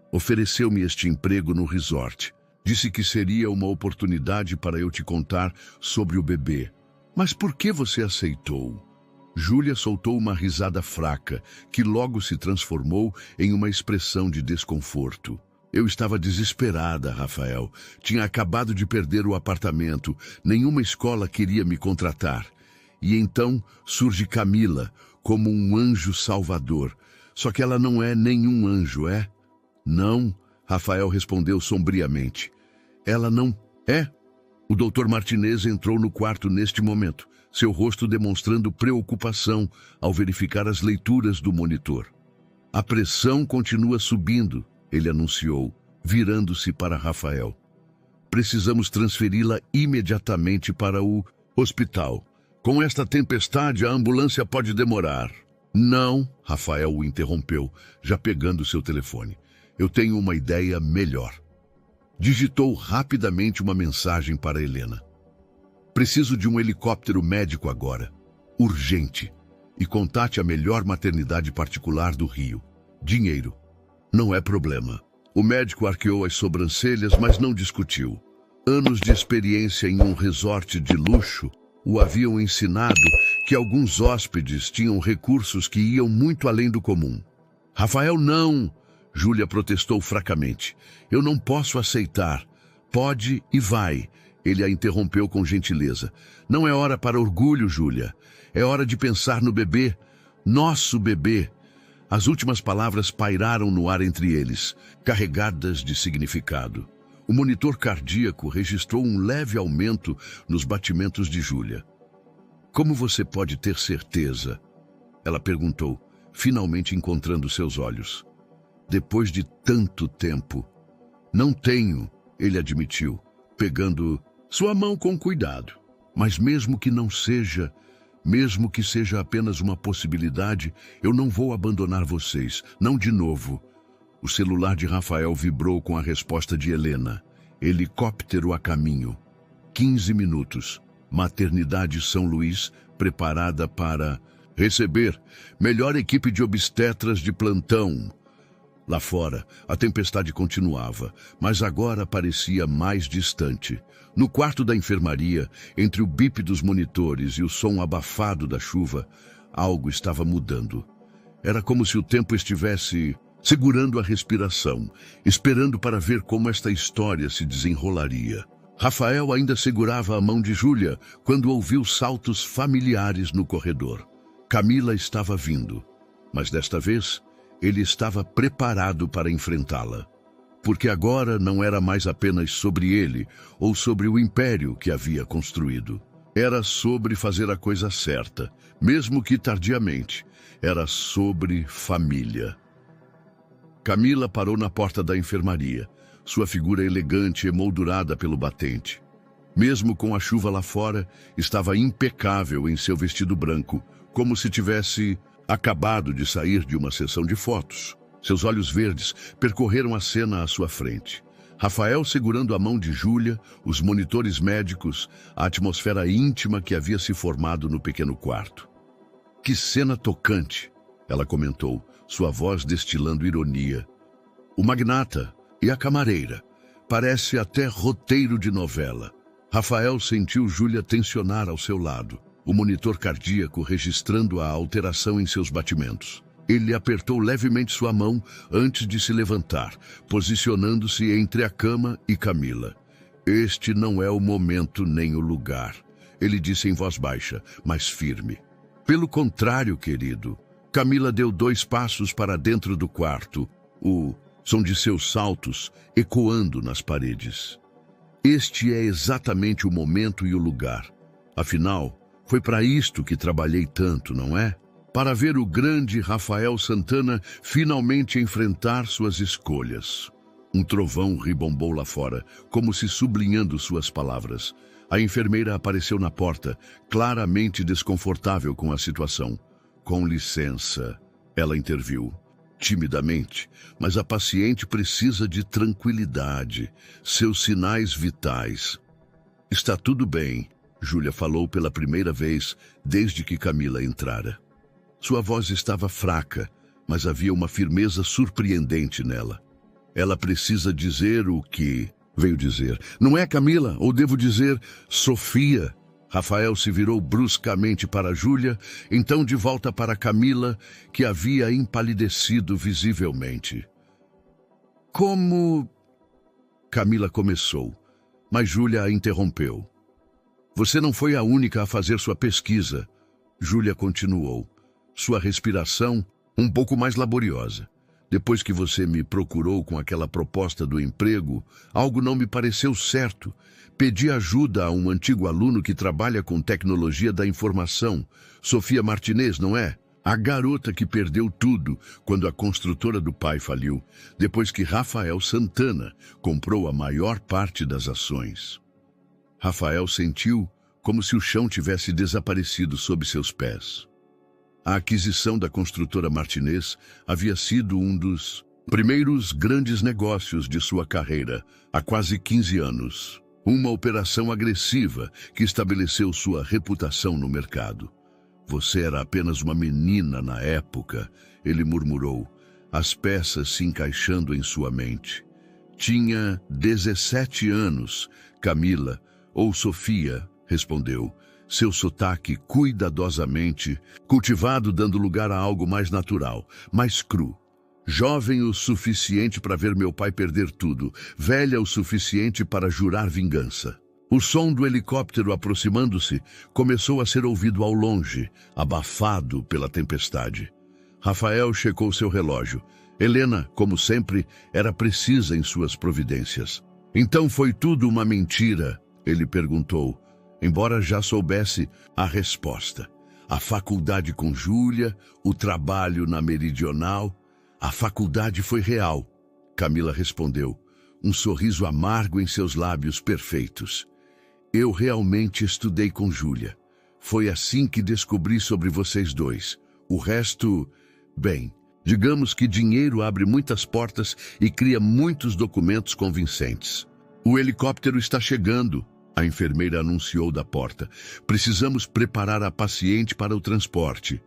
Ofereceu-me este emprego no resort. Disse que seria uma oportunidade para eu te contar sobre o bebê. Mas por que você aceitou? Júlia soltou uma risada fraca, que logo se transformou em uma expressão de desconforto. Eu estava desesperada, Rafael. Tinha acabado de perder o apartamento. Nenhuma escola queria me contratar. E então surge Camila, como um anjo salvador. Só que ela não é nenhum anjo, é? Não, Rafael respondeu sombriamente. Ela não é? O Dr. Martinez entrou no quarto neste momento, seu rosto demonstrando preocupação ao verificar as leituras do monitor. A pressão continua subindo, ele anunciou, virando-se para Rafael. Precisamos transferi-la imediatamente para o hospital. Com esta tempestade, a ambulância pode demorar. Não, Rafael o interrompeu, já pegando seu telefone. Eu tenho uma ideia melhor. Digitou rapidamente uma mensagem para Helena. Preciso de um helicóptero médico agora. Urgente. E contate a melhor maternidade particular do Rio. Dinheiro. Não é problema. O médico arqueou as sobrancelhas, mas não discutiu. Anos de experiência em um resort de luxo o haviam ensinado que alguns hóspedes tinham recursos que iam muito além do comum. Rafael, não! Júlia protestou fracamente. Eu não posso aceitar. Pode e vai. Ele a interrompeu com gentileza. Não é hora para orgulho, Júlia. É hora de pensar no bebê. Nosso bebê. As últimas palavras pairaram no ar entre eles, carregadas de significado. O monitor cardíaco registrou um leve aumento nos batimentos de Júlia. Como você pode ter certeza? Ela perguntou, finalmente encontrando seus olhos. Depois de tanto tempo. Não tenho, ele admitiu, pegando sua mão com cuidado. Mas mesmo que não seja, mesmo que seja apenas uma possibilidade, eu não vou abandonar vocês, não de novo. O celular de Rafael vibrou com a resposta de Helena. Helicóptero a caminho. 15 minutos. Maternidade São Luís, preparada para receber melhor equipe de obstetras de plantão. Lá fora, a tempestade continuava, mas agora parecia mais distante. No quarto da enfermaria, entre o bip dos monitores e o som abafado da chuva, algo estava mudando. Era como se o tempo estivesse segurando a respiração, esperando para ver como esta história se desenrolaria. Rafael ainda segurava a mão de Júlia quando ouviu saltos familiares no corredor. Camila estava vindo, mas desta vez ele estava preparado para enfrentá-la. Porque agora não era mais apenas sobre ele ou sobre o império que havia construído. Era sobre fazer a coisa certa, mesmo que tardiamente. Era sobre família. Camila parou na porta da enfermaria, sua figura elegante emoldurada pelo batente. Mesmo com a chuva lá fora, estava impecável em seu vestido branco, como se tivesse acabado de sair de uma sessão de fotos. Seus olhos verdes percorreram a cena à sua frente. Rafael segurando a mão de Júlia, os monitores médicos, a atmosfera íntima que havia se formado no pequeno quarto. Que cena tocante, ela comentou, sua voz destilando ironia. O magnata e a camareira. Parece até roteiro de novela. Rafael sentiu Júlia tensionar ao seu lado, o monitor cardíaco registrando a alteração em seus batimentos. Ele apertou levemente sua mão antes de se levantar, posicionando-se entre a cama e Camila. Este não é o momento nem o lugar, ele disse em voz baixa, mas firme. Pelo contrário, querido. Camila deu 2 passos para dentro do quarto, o som de seus saltos ecoando nas paredes. Este é exatamente o momento e o lugar. Afinal, foi para isto que trabalhei tanto, não é? Para ver o grande Rafael Santana finalmente enfrentar suas escolhas. Um trovão ribombou lá fora, como se sublinhando suas palavras. A enfermeira apareceu na porta, claramente desconfortável com a situação. Com licença, ela interviu. Timidamente, mas a paciente precisa de tranquilidade, seus sinais vitais. Está tudo bem, Júlia falou pela primeira vez desde que Camila entrara. Sua voz estava fraca, mas havia uma firmeza surpreendente nela. Ela precisa dizer o que veio dizer. Não é Camila, ou devo dizer Sofia? Rafael se virou bruscamente para Júlia, então de volta para Camila, que havia empalidecido visivelmente. Como... Camila começou, mas Júlia a interrompeu. Você não foi a única a fazer sua pesquisa. Júlia continuou, sua respiração um pouco mais laboriosa. Depois que você me procurou com aquela proposta do emprego, algo não me pareceu certo. Pedi ajuda a um antigo aluno que trabalha com tecnologia da informação, Sofia Martinez, não é? A garota que perdeu tudo quando a construtora do pai faliu, depois que Rafael Santana comprou a maior parte das ações. Rafael sentiu como se o chão tivesse desaparecido sob seus pés. A aquisição da construtora Martinez havia sido um dos primeiros grandes negócios de sua carreira, há quase 15 anos. Uma operação agressiva que estabeleceu sua reputação no mercado. Você era apenas uma menina na época, ele murmurou, as peças se encaixando em sua mente. Tinha 17 anos, Camila, ou Sofia, respondeu, seu sotaque cuidadosamente cultivado dando lugar a algo mais natural, mais cru. Jovem o suficiente para ver meu pai perder tudo, velha o suficiente para jurar vingança. O som do helicóptero aproximando-se começou a ser ouvido ao longe, abafado pela tempestade. Rafael checou seu relógio. Helena, como sempre, era precisa em suas providências. Então foi tudo uma mentira? Ele perguntou, embora já soubesse a resposta. A faculdade com Júlia, o trabalho na Meridional... A faculdade foi real, Camila respondeu, um sorriso amargo em seus lábios perfeitos. Eu realmente estudei com Júlia. Foi assim que descobri sobre vocês dois. O resto, bem, digamos que dinheiro abre muitas portas e cria muitos documentos convincentes. O helicóptero está chegando, a enfermeira anunciou da porta. Precisamos preparar a paciente para o transporte.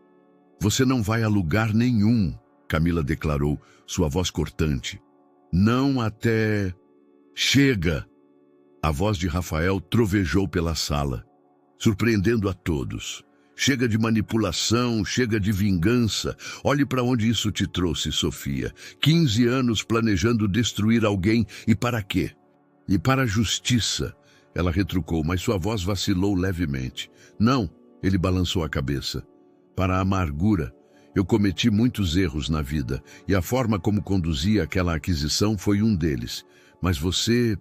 Você não vai a lugar nenhum, Camila declarou, sua voz cortante. Não até... Chega! A voz de Rafael trovejou pela sala, surpreendendo a todos. Chega de manipulação, chega de vingança. Olhe para onde isso te trouxe, Sofia. 15 anos planejando destruir alguém, e para quê? E para a justiça, ela retrucou, mas sua voz vacilou levemente. Não, ele balançou a cabeça. Para a amargura. Eu cometi muitos erros na vida, e a forma como conduzi aquela aquisição foi um deles. Mas você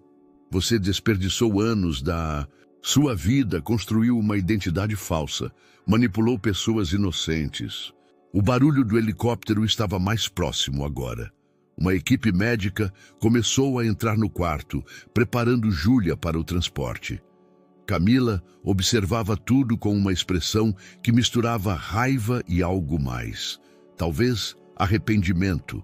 desperdiçou anos da sua vida, construiu uma identidade falsa, manipulou pessoas inocentes. O barulho do helicóptero estava mais próximo agora. Uma equipe médica começou a entrar no quarto, preparando Júlia para o transporte. Camila observava tudo com uma expressão que misturava raiva e algo mais. Talvez arrependimento.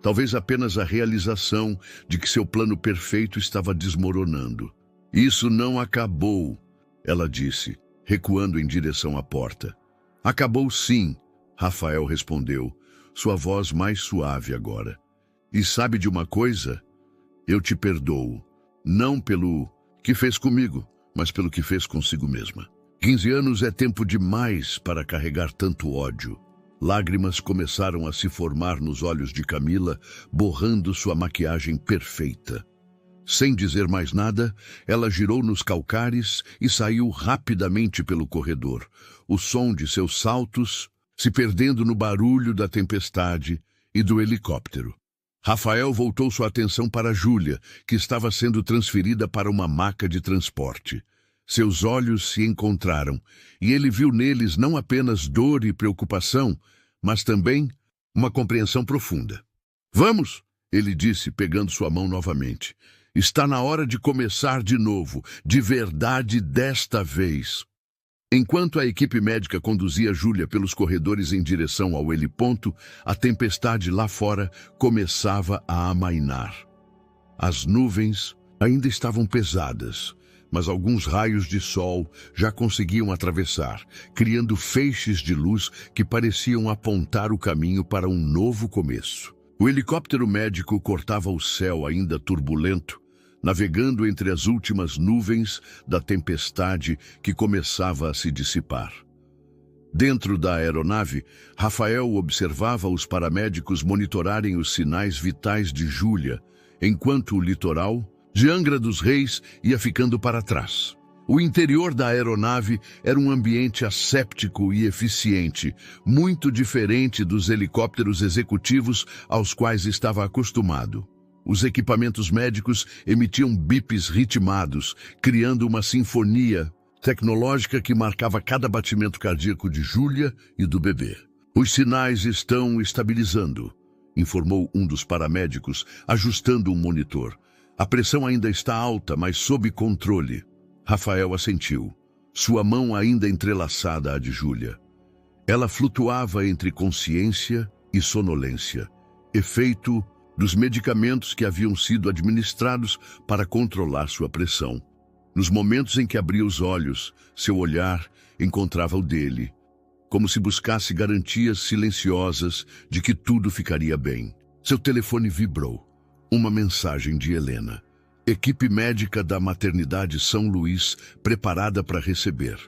Talvez apenas a realização de que seu plano perfeito estava desmoronando. Isso não acabou, ela disse, recuando em direção à porta. Acabou sim, Rafael respondeu, sua voz mais suave agora. E sabe de uma coisa? Eu te perdoo. Não pelo que fez comigo, mas pelo que fez consigo mesma. 15 anos é tempo demais para carregar tanto ódio. Lágrimas começaram a se formar nos olhos de Camila, borrando sua maquiagem perfeita. Sem dizer mais nada, ela girou nos calcares e saiu rapidamente pelo corredor, o som de seus saltos se perdendo no barulho da tempestade e do helicóptero. Rafael voltou sua atenção para Júlia, que estava sendo transferida para uma maca de transporte. Seus olhos se encontraram, e ele viu neles não apenas dor e preocupação, mas também uma compreensão profunda. Vamos, ele disse, pegando sua mão novamente. Está na hora de começar de novo, de verdade desta vez. Enquanto a equipe médica conduzia Júlia pelos corredores em direção ao heliponto, a tempestade lá fora começava a amainar. As nuvens ainda estavam pesadas, mas alguns raios de sol já conseguiam atravessar, criando feixes de luz que pareciam apontar o caminho para um novo começo. O helicóptero médico cortava o céu ainda turbulento, navegando entre as últimas nuvens da tempestade que começava a se dissipar. Dentro da aeronave, Rafael observava os paramédicos monitorarem os sinais vitais de Júlia, enquanto o litoral de Angra dos Reis ia ficando para trás. O interior da aeronave era um ambiente asséptico e eficiente, muito diferente dos helicópteros executivos aos quais estava acostumado. Os equipamentos médicos emitiam bips ritmados, criando uma sinfonia tecnológica que marcava cada batimento cardíaco de Júlia e do bebê. Os sinais estão estabilizando, informou um dos paramédicos, ajustando um monitor. A pressão ainda está alta, mas sob controle. Rafael assentiu, sua mão ainda entrelaçada à de Júlia. Ela flutuava entre consciência e sonolência, efeito dos medicamentos que haviam sido administrados para controlar sua pressão. Nos momentos em que abria os olhos, seu olhar encontrava o dele, como se buscasse garantias silenciosas de que tudo ficaria bem. Seu telefone vibrou. Uma mensagem de Helena. Equipe médica da maternidade São Luís preparada para receber.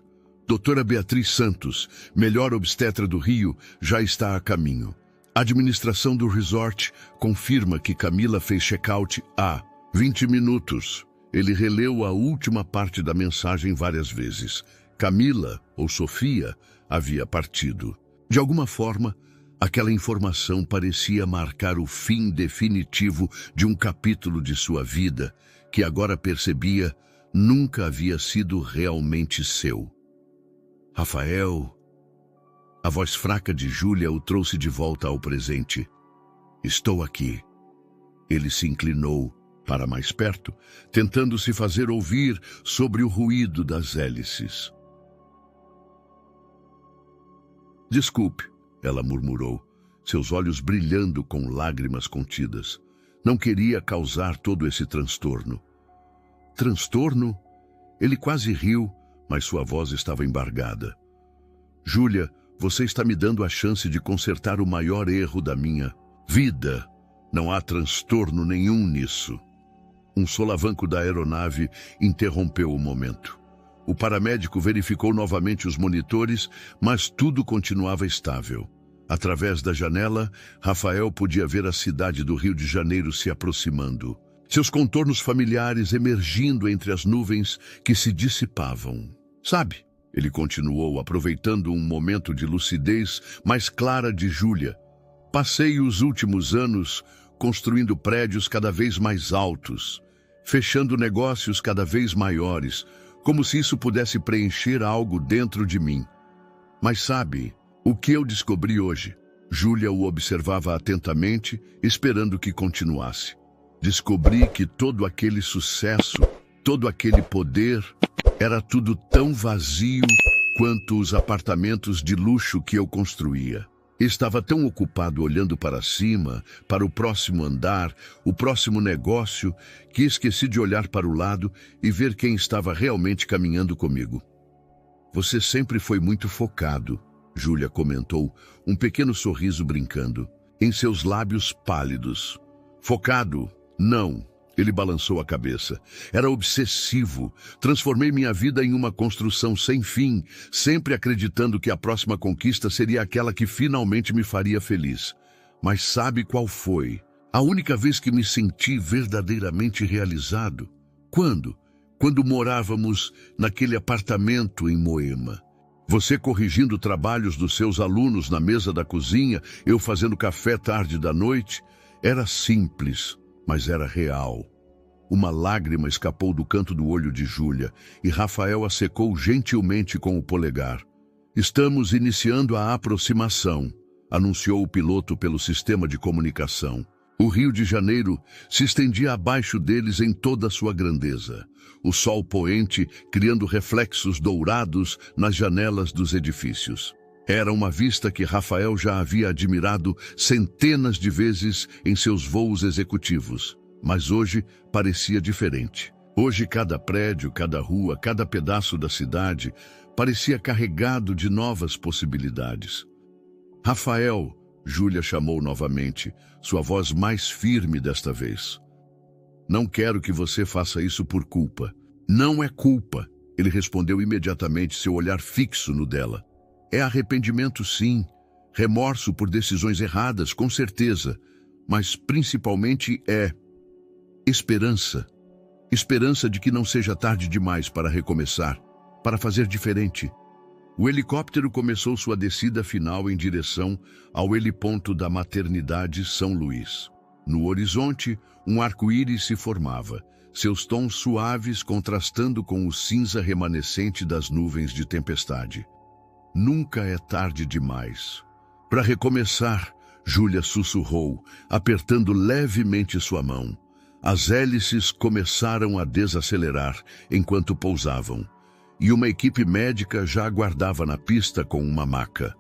Doutora Beatriz Santos, melhor obstetra do Rio, já está a caminho. A administração do resort confirma que Camila fez check-out há 20 minutos. Ele releu a última parte da mensagem várias vezes. Camila, ou Sofia, havia partido. De alguma forma, aquela informação parecia marcar o fim definitivo de um capítulo de sua vida que agora percebia nunca havia sido realmente seu. Rafael... A voz fraca de Júlia o trouxe de volta ao presente. Estou aqui. Ele se inclinou para mais perto, tentando se fazer ouvir sobre o ruído das hélices. Desculpe, ela murmurou, seus olhos brilhando com lágrimas contidas. Não queria causar todo esse transtorno. Transtorno? Ele quase riu, mas sua voz estava embargada. Júlia, você está me dando a chance de consertar o maior erro da minha vida. Não há transtorno nenhum nisso. Um solavanco da aeronave interrompeu o momento. O paramédico verificou novamente os monitores, mas tudo continuava estável. Através da janela, Rafael podia ver a cidade do Rio de Janeiro se aproximando. Seus contornos familiares emergindo entre as nuvens que se dissipavam. Sabe? Ele continuou, aproveitando um momento de lucidez mais clara de Júlia. Passei os últimos anos construindo prédios cada vez mais altos, fechando negócios cada vez maiores, como se isso pudesse preencher algo dentro de mim. Mas sabe, o que eu descobri hoje? Júlia o observava atentamente, esperando que continuasse. Descobri que todo aquele sucesso, todo aquele poder, Era tudo tão vazio quanto os apartamentos de luxo que eu construía. Estava tão ocupado olhando para cima, para o próximo andar, o próximo negócio, que esqueci de olhar para o lado e ver quem estava realmente caminhando comigo. Você sempre foi muito focado, Júlia comentou, um pequeno sorriso brincando, em seus lábios pálidos. Focado? Não. Ele balançou a cabeça. Era obsessivo. Transformei minha vida em uma construção sem fim, sempre acreditando que a próxima conquista seria aquela que finalmente me faria feliz. Mas sabe qual foi? A única vez que me senti verdadeiramente realizado? Quando? Quando morávamos naquele apartamento em Moema. Você corrigindo trabalhos dos seus alunos na mesa da cozinha, eu fazendo café tarde da noite. Era simples, mas era real. Uma lágrima escapou do canto do olho de Júlia e Rafael a secou gentilmente com o polegar. Estamos iniciando a aproximação, anunciou o piloto pelo sistema de comunicação. O Rio de Janeiro se estendia abaixo deles em toda a sua grandeza. O sol poente criando reflexos dourados nas janelas dos edifícios. Era uma vista que Rafael já havia admirado centenas de vezes em seus voos executivos. Mas hoje parecia diferente. Hoje cada prédio, cada rua, cada pedaço da cidade parecia carregado de novas possibilidades. Rafael, Júlia chamou novamente, sua voz mais firme desta vez. Não quero que você faça isso por culpa. Não é culpa, ele respondeu imediatamente, seu olhar fixo no dela. É arrependimento, sim. Remorso por decisões erradas, com certeza. Mas principalmente é esperança. Esperança de que não seja tarde demais para recomeçar, para fazer diferente. O helicóptero começou sua descida final em direção ao heliponto da maternidade São Luís. No horizonte, um arco-íris se formava, seus tons suaves contrastando com o cinza remanescente das nuvens de tempestade. Nunca é tarde demais. Para recomeçar, Júlia sussurrou, apertando levemente sua mão. As hélices começaram a desacelerar enquanto pousavam, e uma equipe médica já aguardava na pista com uma maca.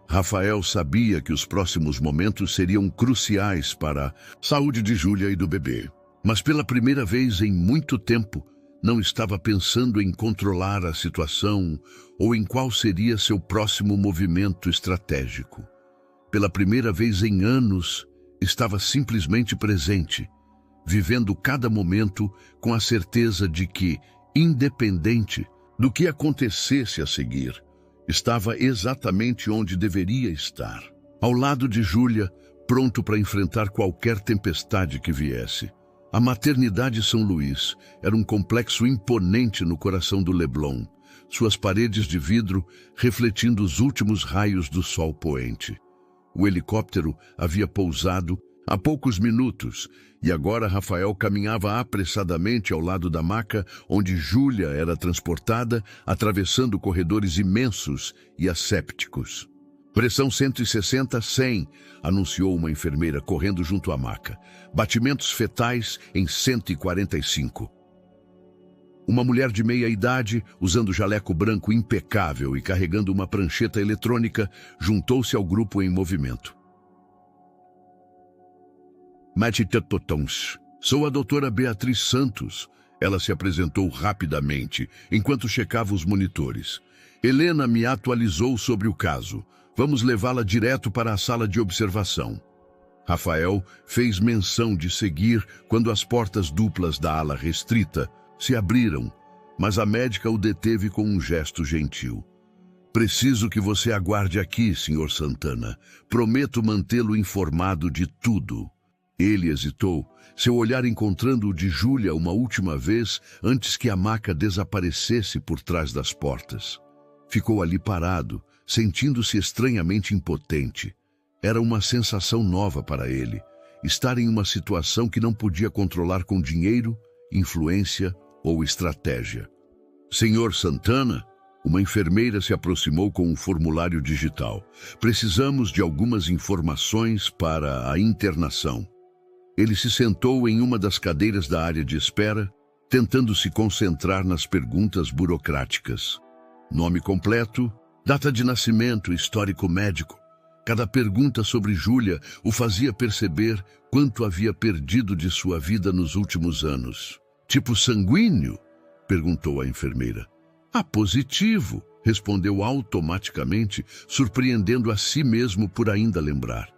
Rafael sabia que os próximos momentos seriam cruciais para a saúde de Júlia e do bebê. Mas pela primeira vez em muito tempo, não estava pensando em controlar a situação ou em qual seria seu próximo movimento estratégico. Pela primeira vez em anos, estava simplesmente presente, vivendo cada momento com a certeza de que, independente do que acontecesse a seguir, estava exatamente onde deveria estar, ao lado de Júlia, pronto para enfrentar qualquer tempestade que viesse. A maternidade São Luís era um complexo imponente no coração do Leblon, suas paredes de vidro refletindo os últimos raios do sol poente. O helicóptero havia pousado há poucos minutos, e agora Rafael caminhava apressadamente ao lado da maca onde Júlia era transportada, atravessando corredores imensos e assépticos. Pressão 160-100, anunciou uma enfermeira correndo junto à maca. Batimentos fetais em 145. Uma mulher de meia idade, usando jaleco branco impecável e carregando uma prancheta eletrônica, juntou-se ao grupo em movimento. Matitotons. Sou a doutora Beatriz Santos. Ela se apresentou rapidamente, enquanto checava os monitores. Helena me atualizou sobre o caso. Vamos levá-la direto para a sala de observação. Rafael fez menção de seguir quando as portas duplas da ala restrita se abriram, mas a médica o deteve com um gesto gentil. Preciso que você aguarde aqui, Sr. Santana. Prometo mantê-lo informado de tudo. Ele hesitou, seu olhar encontrando o de Júlia uma última vez antes que a maca desaparecesse por trás das portas. Ficou ali parado, sentindo-se estranhamente impotente. Era uma sensação nova para ele, estar em uma situação que não podia controlar com dinheiro, influência ou estratégia. Senhor Santana, uma enfermeira se aproximou com um formulário digital. Precisamos de algumas informações para a internação. Ele se sentou em uma das cadeiras da área de espera, tentando se concentrar nas perguntas burocráticas. Nome completo, data de nascimento, histórico médico. Cada pergunta sobre Júlia o fazia perceber quanto havia perdido de sua vida nos últimos anos. Tipo sanguíneo? Perguntou a enfermeira. Ah, positivo, respondeu automaticamente, surpreendendo a si mesmo por ainda lembrar.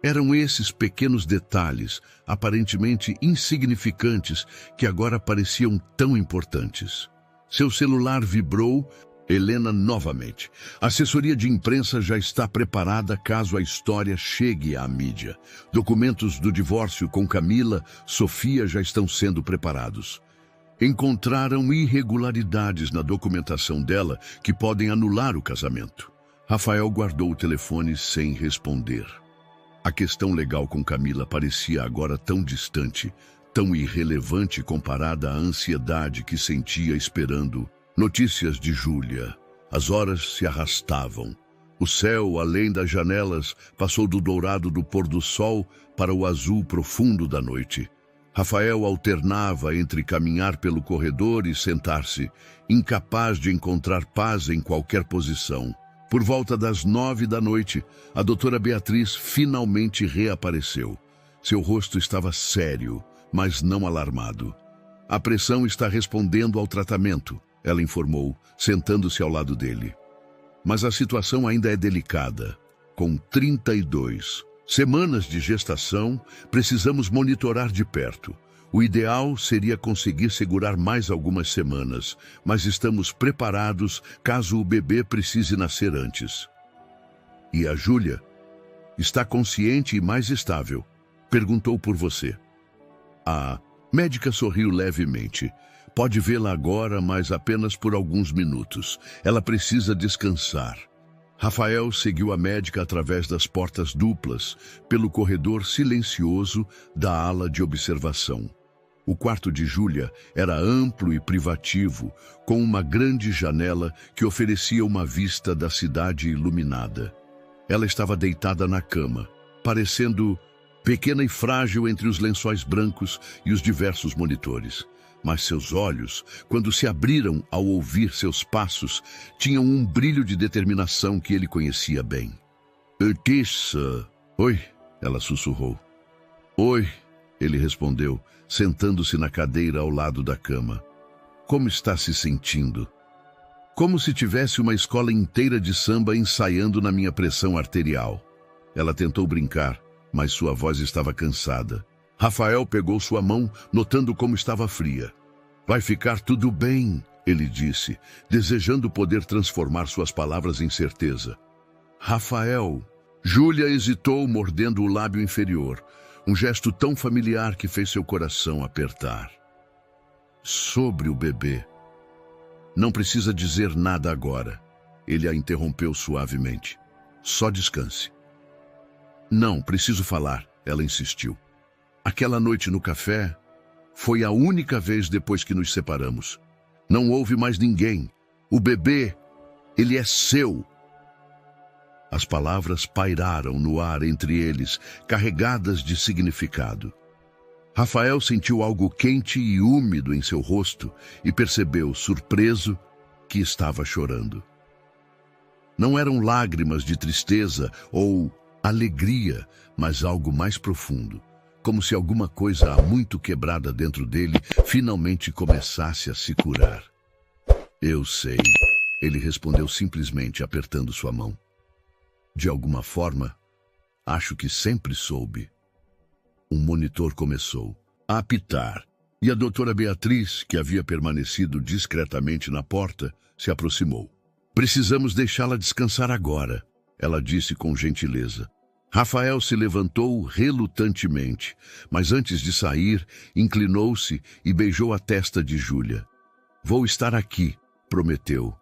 Eram esses pequenos detalhes, aparentemente insignificantes, que agora pareciam tão importantes. Seu celular vibrou. Helena novamente. A assessoria de imprensa já está preparada caso a história chegue à mídia. Documentos do divórcio com Camila, Sofia já estão sendo preparados. Encontraram irregularidades na documentação dela que podem anular o casamento. Rafael guardou o telefone sem responder. A questão legal com Camila parecia agora tão distante, tão irrelevante comparada à ansiedade que sentia esperando notícias de Júlia. As horas se arrastavam. O céu, além das janelas, passou do dourado do pôr do sol para o azul profundo da noite. Rafael alternava entre caminhar pelo corredor e sentar-se, incapaz de encontrar paz em qualquer posição. Por volta das 9 da noite, a doutora Beatriz finalmente reapareceu. Seu rosto estava sério, mas não alarmado. A pressão está respondendo ao tratamento, ela informou, sentando-se ao lado dele. Mas a situação ainda é delicada. Com 32 semanas de gestação, precisamos monitorar de perto. O ideal seria conseguir segurar mais algumas semanas, mas estamos preparados caso o bebê precise nascer antes. E a Júlia? Está consciente e mais estável? Perguntou por você. A médica sorriu levemente. Pode vê-la agora, mas apenas por alguns minutos. Ela precisa descansar. Rafael seguiu a médica através das portas duplas, pelo corredor silencioso da ala de observação. O quarto de Júlia era amplo e privativo, com uma grande janela que oferecia uma vista da cidade iluminada. Ela estava deitada na cama, parecendo pequena e frágil entre os lençóis brancos e os diversos monitores. Mas seus olhos, quando se abriram ao ouvir seus passos, tinham um brilho de determinação que ele conhecia bem. Tissa. Oi, ela sussurrou. Oi, ele respondeu, sentando-se na cadeira ao lado da cama. Como está se sentindo? Como se tivesse uma escola inteira de samba ensaiando na minha pressão arterial. Ela tentou brincar, mas sua voz estava cansada. Rafael pegou sua mão, notando como estava fria. Vai ficar tudo bem, ele disse, desejando poder transformar suas palavras em certeza. Rafael. Júlia hesitou, mordendo o lábio inferior, um gesto tão familiar que fez seu coração apertar. Sobre o bebê. Não precisa dizer nada agora, ele a interrompeu suavemente. Só descanse. Não, preciso falar, ela insistiu. Aquela noite no café foi a única vez depois que nos separamos. Não houve mais ninguém. O bebê, ele é seu. As palavras pairaram no ar entre eles, carregadas de significado. Rafael sentiu algo quente e úmido em seu rosto e percebeu, surpreso, que estava chorando. Não eram lágrimas de tristeza ou alegria, mas algo mais profundo. Como se alguma coisa há muito quebrada dentro dele finalmente começasse a se curar. Eu sei, ele respondeu simplesmente apertando sua mão. De alguma forma, acho que sempre soube. Um monitor começou a apitar, e a doutora Beatriz, que havia permanecido discretamente na porta, se aproximou. Precisamos deixá-la descansar agora, ela disse com gentileza. Rafael se levantou relutantemente, mas antes de sair, inclinou-se e beijou a testa de Júlia. Vou estar aqui, prometeu,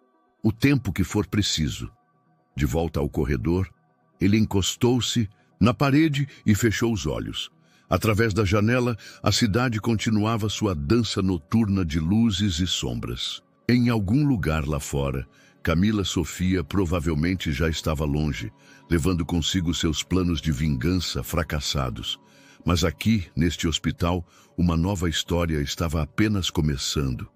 o tempo que for preciso. De volta ao corredor, ele encostou-se na parede e fechou os olhos. Através da janela, a cidade continuava sua dança noturna de luzes e sombras. Em algum lugar lá fora, Camila Sofia provavelmente já estava longe, levando consigo seus planos de vingança fracassados. Mas aqui, neste hospital, uma nova história estava apenas começando.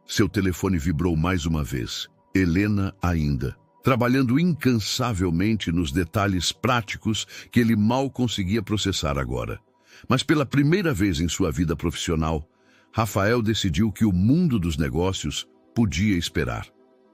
Seu telefone vibrou mais uma vez. Helena ainda, trabalhando incansavelmente nos detalhes práticos que ele mal conseguia processar agora. Mas pela primeira vez em sua vida profissional, Rafael decidiu que o mundo dos negócios podia esperar.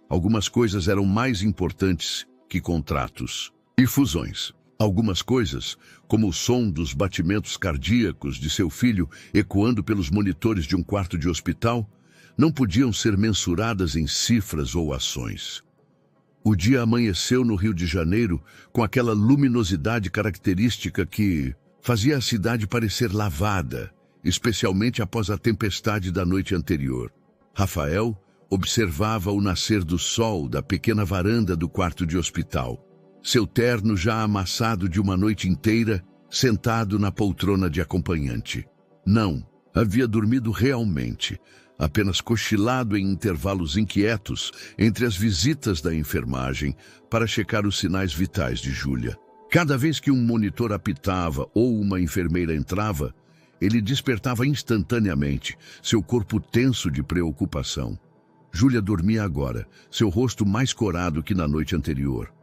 Algumas coisas eram mais importantes que contratos e fusões. Algumas coisas, como o som dos batimentos cardíacos de seu filho ecoando pelos monitores de um quarto de hospital, não podiam ser mensuradas em cifras ou ações. O dia amanheceu no Rio de Janeiro com aquela luminosidade característica que fazia a cidade parecer lavada, especialmente após a tempestade da noite anterior. Rafael observava o nascer do sol da pequena varanda do quarto de hospital. Seu terno já amassado de uma noite inteira, sentado na poltrona de acompanhante. Não, havia dormido realmente, apenas cochilado em intervalos inquietos entre as visitas da enfermagem para checar os sinais vitais de Júlia. Cada vez que um monitor apitava ou uma enfermeira entrava, ele despertava instantaneamente, seu corpo tenso de preocupação. Júlia dormia agora, seu rosto mais corado que na noite anterior.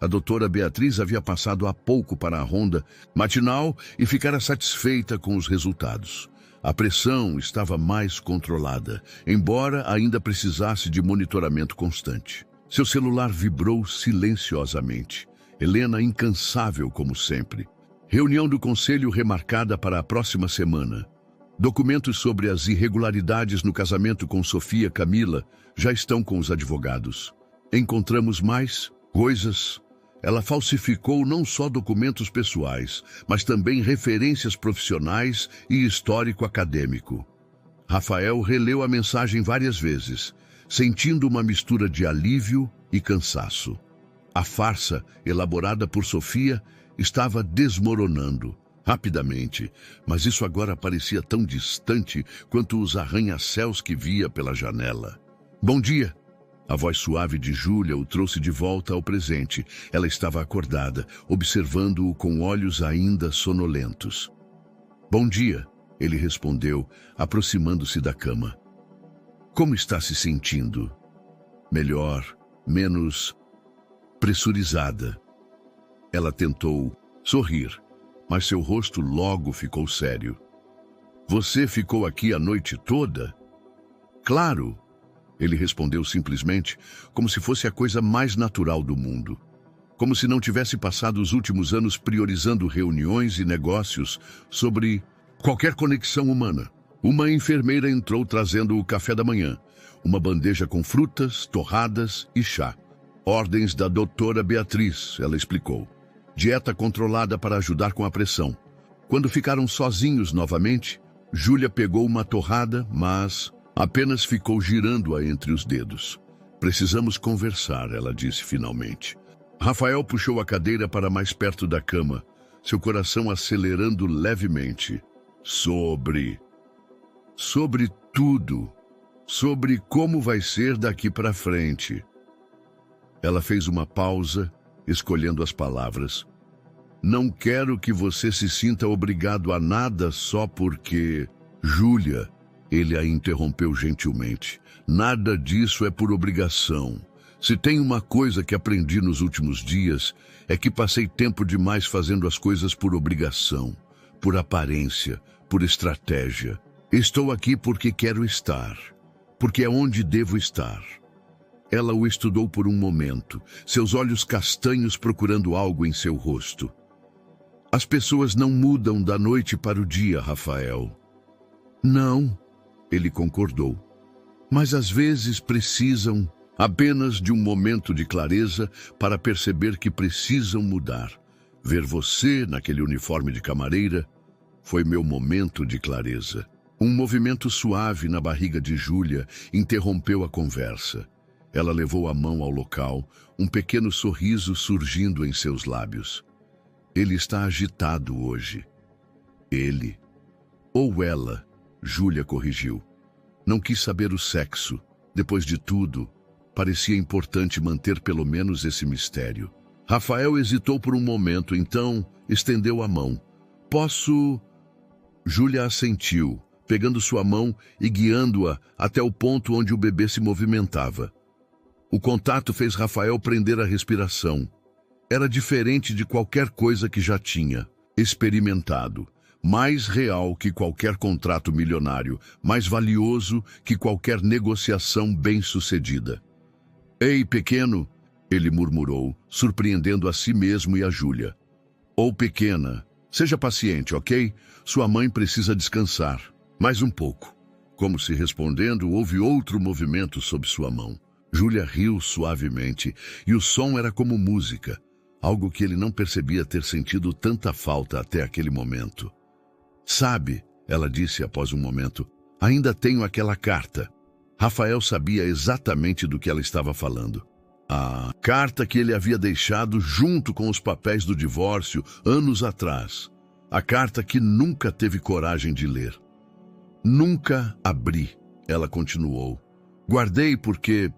A doutora Beatriz havia passado há pouco para a ronda matinal e ficara satisfeita com os resultados. A pressão estava mais controlada, embora ainda precisasse de monitoramento constante. Seu celular vibrou silenciosamente. Helena incansável como sempre. Reunião do conselho remarcada para a próxima semana. Documentos sobre as irregularidades no casamento com Sofia Camila já estão com os advogados. Encontramos mais coisas. Ela falsificou não só documentos pessoais, mas também referências profissionais e histórico acadêmico. Rafael releu a mensagem várias vezes, sentindo uma mistura de alívio e cansaço. A farsa, elaborada por Sofia, estava desmoronando rapidamente, mas isso agora parecia tão distante quanto os arranha-céus que via pela janela. Bom dia! A voz suave de Júlia o trouxe de volta ao presente. Ela estava acordada, observando-o com olhos ainda sonolentos. Bom dia, ele respondeu, aproximando-se da cama. Como está se sentindo? Melhor, menos pressurizada. Ela tentou sorrir, mas seu rosto logo ficou sério. Você ficou aqui a noite toda? Claro! Ele respondeu simplesmente, como se fosse a coisa mais natural do mundo. Como se não tivesse passado os últimos anos priorizando reuniões e negócios sobre qualquer conexão humana. Uma enfermeira entrou trazendo o café da manhã, uma bandeja com frutas, torradas e chá. Ordens da doutora Beatriz, ela explicou. Dieta controlada para ajudar com a pressão. Quando ficaram sozinhos novamente, Júlia pegou uma torrada, mas apenas ficou girando-a entre os dedos. Precisamos conversar, ela disse finalmente. Rafael puxou a cadeira para mais perto da cama, seu coração acelerando levemente. Sobre tudo. Sobre como vai ser daqui para frente. Ela fez uma pausa, escolhendo as palavras. Não quero que você se sinta obrigado a nada só porque... Júlia, ele a interrompeu gentilmente. Nada disso é por obrigação. Se tem uma coisa que aprendi nos últimos dias, é que passei tempo demais fazendo as coisas por obrigação, por aparência, por estratégia. Estou aqui porque quero estar, porque é onde devo estar. Ela o estudou por um momento, seus olhos castanhos procurando algo em seu rosto. As pessoas não mudam da noite para o dia, Rafael. Não, ele concordou. Mas às vezes precisam apenas de um momento de clareza para perceber que precisam mudar. Ver você naquele uniforme de camareira foi meu momento de clareza. Um movimento suave na barriga de Júlia interrompeu a conversa. Ela levou a mão ao local, um pequeno sorriso surgindo em seus lábios. Ele está agitado hoje. Ele. Ou ela, Júlia corrigiu. Não quis saber o sexo. Depois de tudo, parecia importante manter pelo menos esse mistério. Rafael hesitou por um momento, então estendeu a mão. Posso Júlia assentiu, pegando sua mão e guiando-a até o ponto onde o bebê se movimentava. O contato fez Rafael prender a respiração. Era diferente de qualquer coisa que já tinha experimentado. Mais real que qualquer contrato milionário, mais valioso que qualquer negociação bem-sucedida. Ei, pequeno, ele murmurou, surpreendendo a si mesmo e a Júlia. Ou pequena, seja paciente, ok? Sua mãe precisa descansar. Mais um pouco. Como se respondendo, houve outro movimento sob sua mão. Júlia riu suavemente, e o som era como música, algo que ele não percebia ter sentido tanta falta até aquele momento. Sabe, ela disse após um momento, ainda tenho aquela carta. Rafael sabia exatamente do que ela estava falando. A carta que ele havia deixado junto com os papéis do divórcio anos atrás. A carta que nunca teve coragem de ler. Nunca abri, ela continuou. Guardei porque...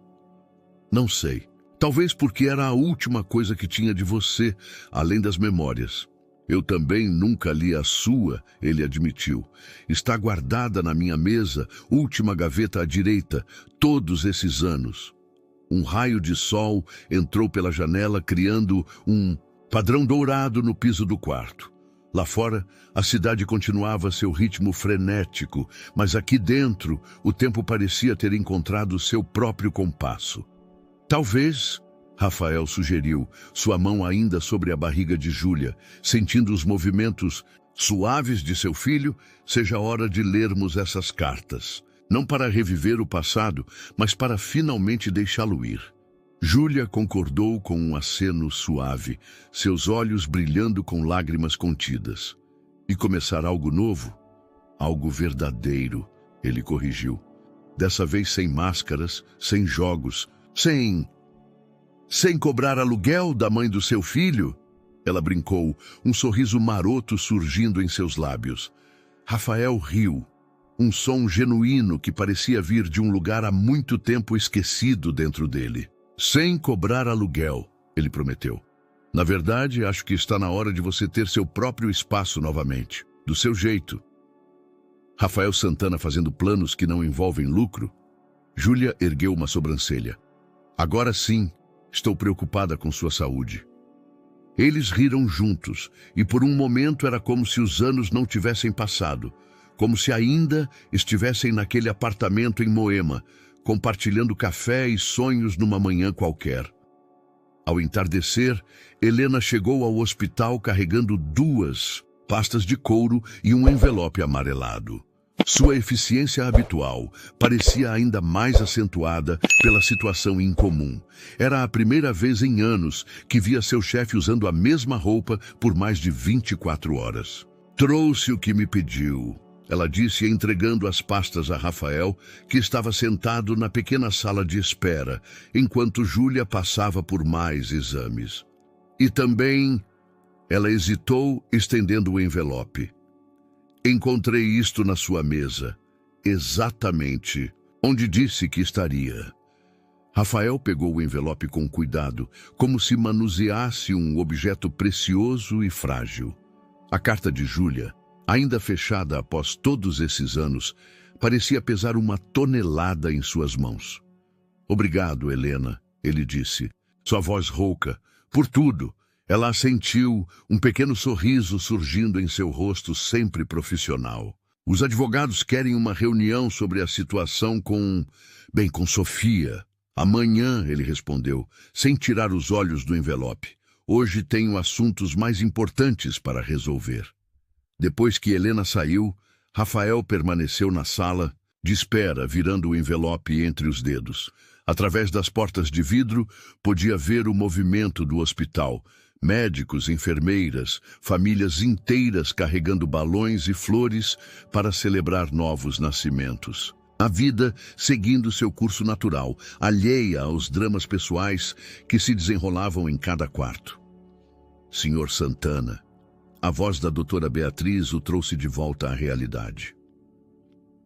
não sei. Talvez porque era a última coisa que tinha de você, além das memórias. Eu também nunca li a sua, ele admitiu. Está guardada na minha mesa, última gaveta à direita, todos esses anos. Um raio de sol entrou pela janela, criando um padrão dourado no piso do quarto. Lá fora, a cidade continuava seu ritmo frenético, mas aqui dentro, o tempo parecia ter encontrado seu próprio compasso. Talvez... Rafael sugeriu, sua mão ainda sobre a barriga de Júlia, sentindo os movimentos suaves de seu filho, seja hora de lermos essas cartas. Não para reviver o passado, mas para finalmente deixá-lo ir. Júlia concordou com um aceno suave, seus olhos brilhando com lágrimas contidas. E começar algo novo? Algo verdadeiro, ele corrigiu. Dessa vez sem máscaras, sem jogos, Sem cobrar aluguel da mãe do seu filho? Ela brincou, um sorriso maroto surgindo em seus lábios. Rafael riu, um som genuíno que parecia vir de um lugar há muito tempo esquecido dentro dele. Sem cobrar aluguel, ele prometeu. Na verdade, acho que está na hora de você ter seu próprio espaço novamente, do seu jeito. Rafael Santana fazendo planos que não envolvem lucro? Júlia ergueu uma sobrancelha. Agora sim. Estou preocupada com sua saúde. Eles riram juntos, e por um momento era como se os anos não tivessem passado, como se ainda estivessem naquele apartamento em Moema, compartilhando café e sonhos numa manhã qualquer. Ao entardecer, Helena chegou ao hospital carregando 2 pastas de couro e um envelope amarelado. Sua eficiência habitual parecia ainda mais acentuada pela situação incomum. Era a primeira vez em anos que via seu chefe usando a mesma roupa por mais de 24 horas. Trouxe o que me pediu, ela disse, entregando as pastas a Rafael, que estava sentado na pequena sala de espera, enquanto Júlia passava por mais exames. E também, ela hesitou, estendendo o envelope. Encontrei isto na sua mesa, exatamente onde disse que estaria. Rafael pegou o envelope com cuidado, como se manuseasse um objeto precioso e frágil. A carta de Júlia, ainda fechada após todos esses anos, parecia pesar 1 tonelada em suas mãos. Obrigado, Helena, ele disse, sua voz rouca, por tudo. Ela assentiu, um pequeno sorriso surgindo em seu rosto sempre profissional. Os advogados querem uma reunião sobre a situação com Sofia. Amanhã, ele respondeu, sem tirar os olhos do envelope. Hoje tenho assuntos mais importantes para resolver. Depois que Helena saiu, Rafael permaneceu na sala, de espera, virando o envelope entre os dedos. Através das portas de vidro, podia ver o movimento do hospital. Médicos, enfermeiras, famílias inteiras carregando balões e flores para celebrar novos nascimentos. A vida seguindo seu curso natural, alheia aos dramas pessoais que se desenrolavam em cada quarto. Senhor Santana, a voz da doutora Beatriz o trouxe de volta à realidade.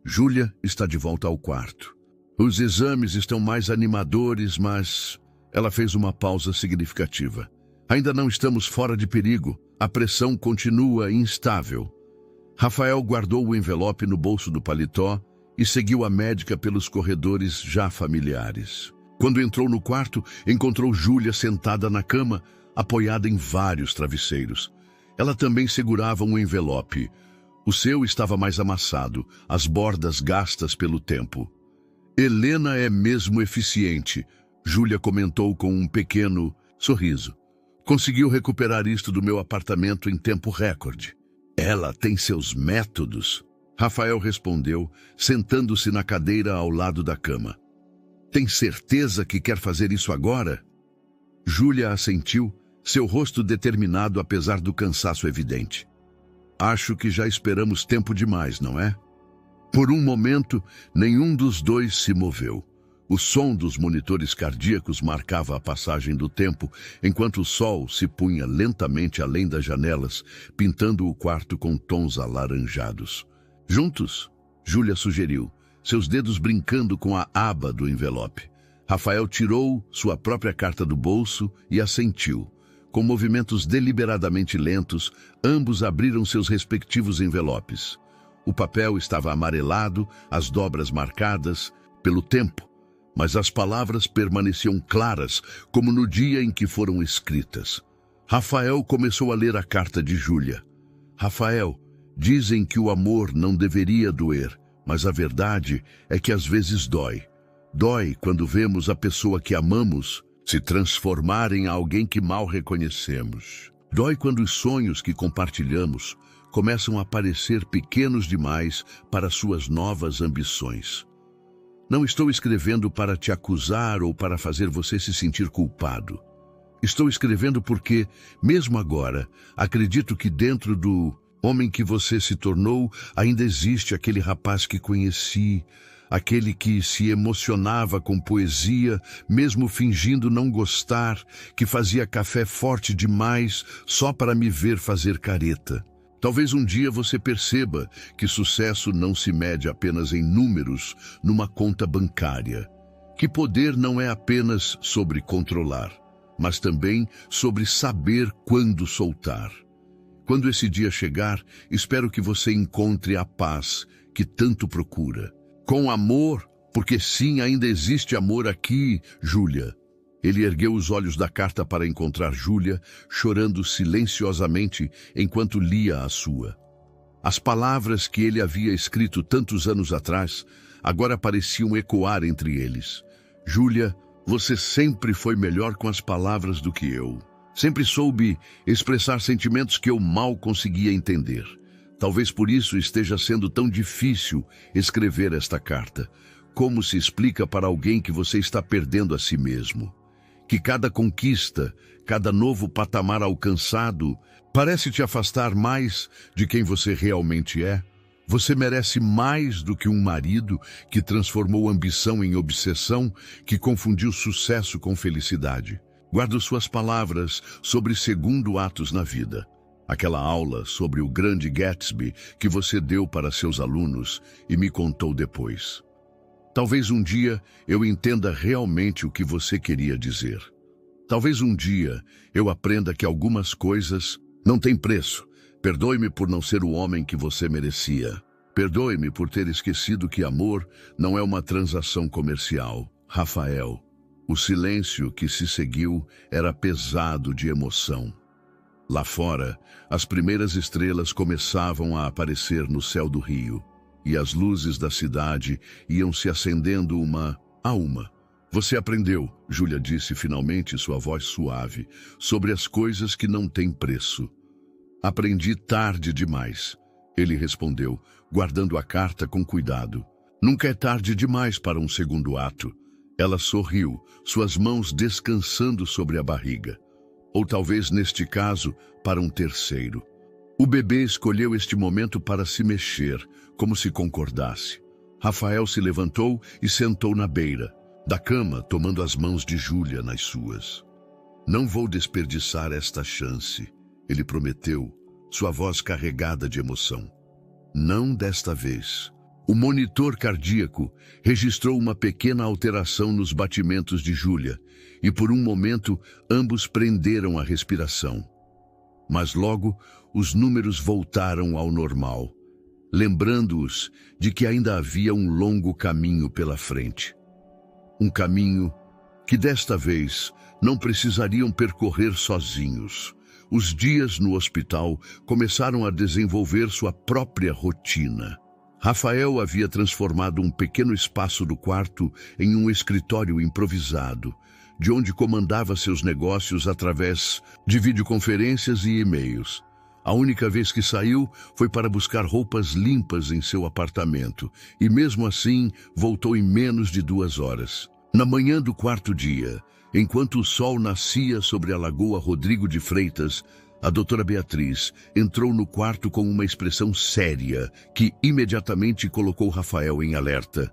Júlia está de volta ao quarto. Os exames estão mais animadores, mas... Ela fez uma pausa significativa. Ainda não estamos fora de perigo. A pressão continua instável. Rafael guardou o envelope no bolso do paletó e seguiu a médica pelos corredores já familiares. Quando entrou no quarto, encontrou Júlia sentada na cama, apoiada em vários travesseiros. Ela também segurava um envelope. O seu estava mais amassado, as bordas gastas pelo tempo. Helena é mesmo eficiente, Júlia comentou com um pequeno sorriso. Conseguiu recuperar isto do meu apartamento em tempo recorde. Ela tem seus métodos, Rafael respondeu, sentando-se na cadeira ao lado da cama. Tem certeza que quer fazer isso agora? Júlia assentiu, seu rosto determinado apesar do cansaço evidente. Acho que já esperamos tempo demais, não é? Por um momento, nenhum dos dois se moveu. O som dos monitores cardíacos marcava a passagem do tempo, enquanto o sol se punha lentamente além das janelas, pintando o quarto com tons alaranjados. Juntos? Júlia sugeriu, seus dedos brincando com a aba do envelope. Rafael tirou sua própria carta do bolso e assentiu. Com movimentos deliberadamente lentos, ambos abriram seus respectivos envelopes. O papel estava amarelado, as dobras marcadas pelo tempo, mas as palavras permaneciam claras, como no dia em que foram escritas. Rafael começou a ler a carta de Júlia. Rafael, dizem que o amor não deveria doer, mas a verdade é que às vezes dói. Dói quando vemos a pessoa que amamos se transformar em alguém que mal reconhecemos. Dói quando os sonhos que compartilhamos começam a parecer pequenos demais para suas novas ambições. Não estou escrevendo para te acusar ou para fazer você se sentir culpado. Estou escrevendo porque, mesmo agora, acredito que dentro do homem que você se tornou, ainda existe aquele rapaz que conheci, aquele que se emocionava com poesia, mesmo fingindo não gostar, que fazia café forte demais só para me ver fazer careta. Talvez um dia você perceba que sucesso não se mede apenas em números numa conta bancária, que poder não é apenas sobre controlar, mas também sobre saber quando soltar. Quando esse dia chegar, espero que você encontre a paz que tanto procura. Com amor, porque sim, ainda existe amor aqui, Júlia. Ele ergueu os olhos da carta para encontrar Júlia, chorando silenciosamente enquanto lia a sua. As palavras que ele havia escrito tantos anos atrás agora pareciam ecoar entre eles. Júlia, você sempre foi melhor com as palavras do que eu. Sempre soube expressar sentimentos que eu mal conseguia entender. Talvez por isso esteja sendo tão difícil escrever esta carta. Como se explica para alguém que você está perdendo a si mesmo? Que cada conquista, cada novo patamar alcançado, parece te afastar mais de quem você realmente é? Você merece mais do que um marido que transformou ambição em obsessão, que confundiu sucesso com felicidade. Guardo suas palavras sobre segundo atos na vida. Aquela aula sobre o grande Gatsby que você deu para seus alunos e me contou depois. Talvez um dia eu entenda realmente o que você queria dizer. Talvez um dia eu aprenda que algumas coisas não têm preço. Perdoe-me por não ser o homem que você merecia. Perdoe-me por ter esquecido que amor não é uma transação comercial. Rafael. O silêncio que se seguiu era pesado de emoção. Lá fora, as primeiras estrelas começavam a aparecer no céu do rio. E as luzes da cidade iam se acendendo uma a uma. Você aprendeu, Júlia disse finalmente, sua voz suave, sobre as coisas que não têm preço. Aprendi tarde demais, ele respondeu, guardando a carta com cuidado. Nunca é tarde demais para um segundo ato. Ela sorriu, suas mãos descansando sobre a barriga. Ou talvez, neste caso, para um terceiro. O bebê escolheu este momento para se mexer, como se concordasse. Rafael se levantou e sentou na beira da cama, tomando as mãos de Júlia nas suas. Não vou desperdiçar esta chance, ele prometeu, sua voz carregada de emoção. Não desta vez. O monitor cardíaco registrou uma pequena alteração nos batimentos de Júlia, e por um momento ambos prenderam a respiração. Mas logo os números voltaram ao normal, lembrando-os de que ainda havia um longo caminho pela frente. Um caminho que desta vez não precisariam percorrer sozinhos. Os dias no hospital começaram a desenvolver sua própria rotina. Rafael havia transformado um pequeno espaço do quarto em um escritório improvisado, de onde comandava seus negócios através de videoconferências e e-mails. A única vez que saiu foi para buscar roupas limpas em seu apartamento, e mesmo assim voltou em menos de 2 horas. Na manhã do 4º dia, enquanto o sol nascia sobre a Lagoa Rodrigo de Freitas, a doutora Beatriz entrou no quarto com uma expressão séria que imediatamente colocou Rafael em alerta.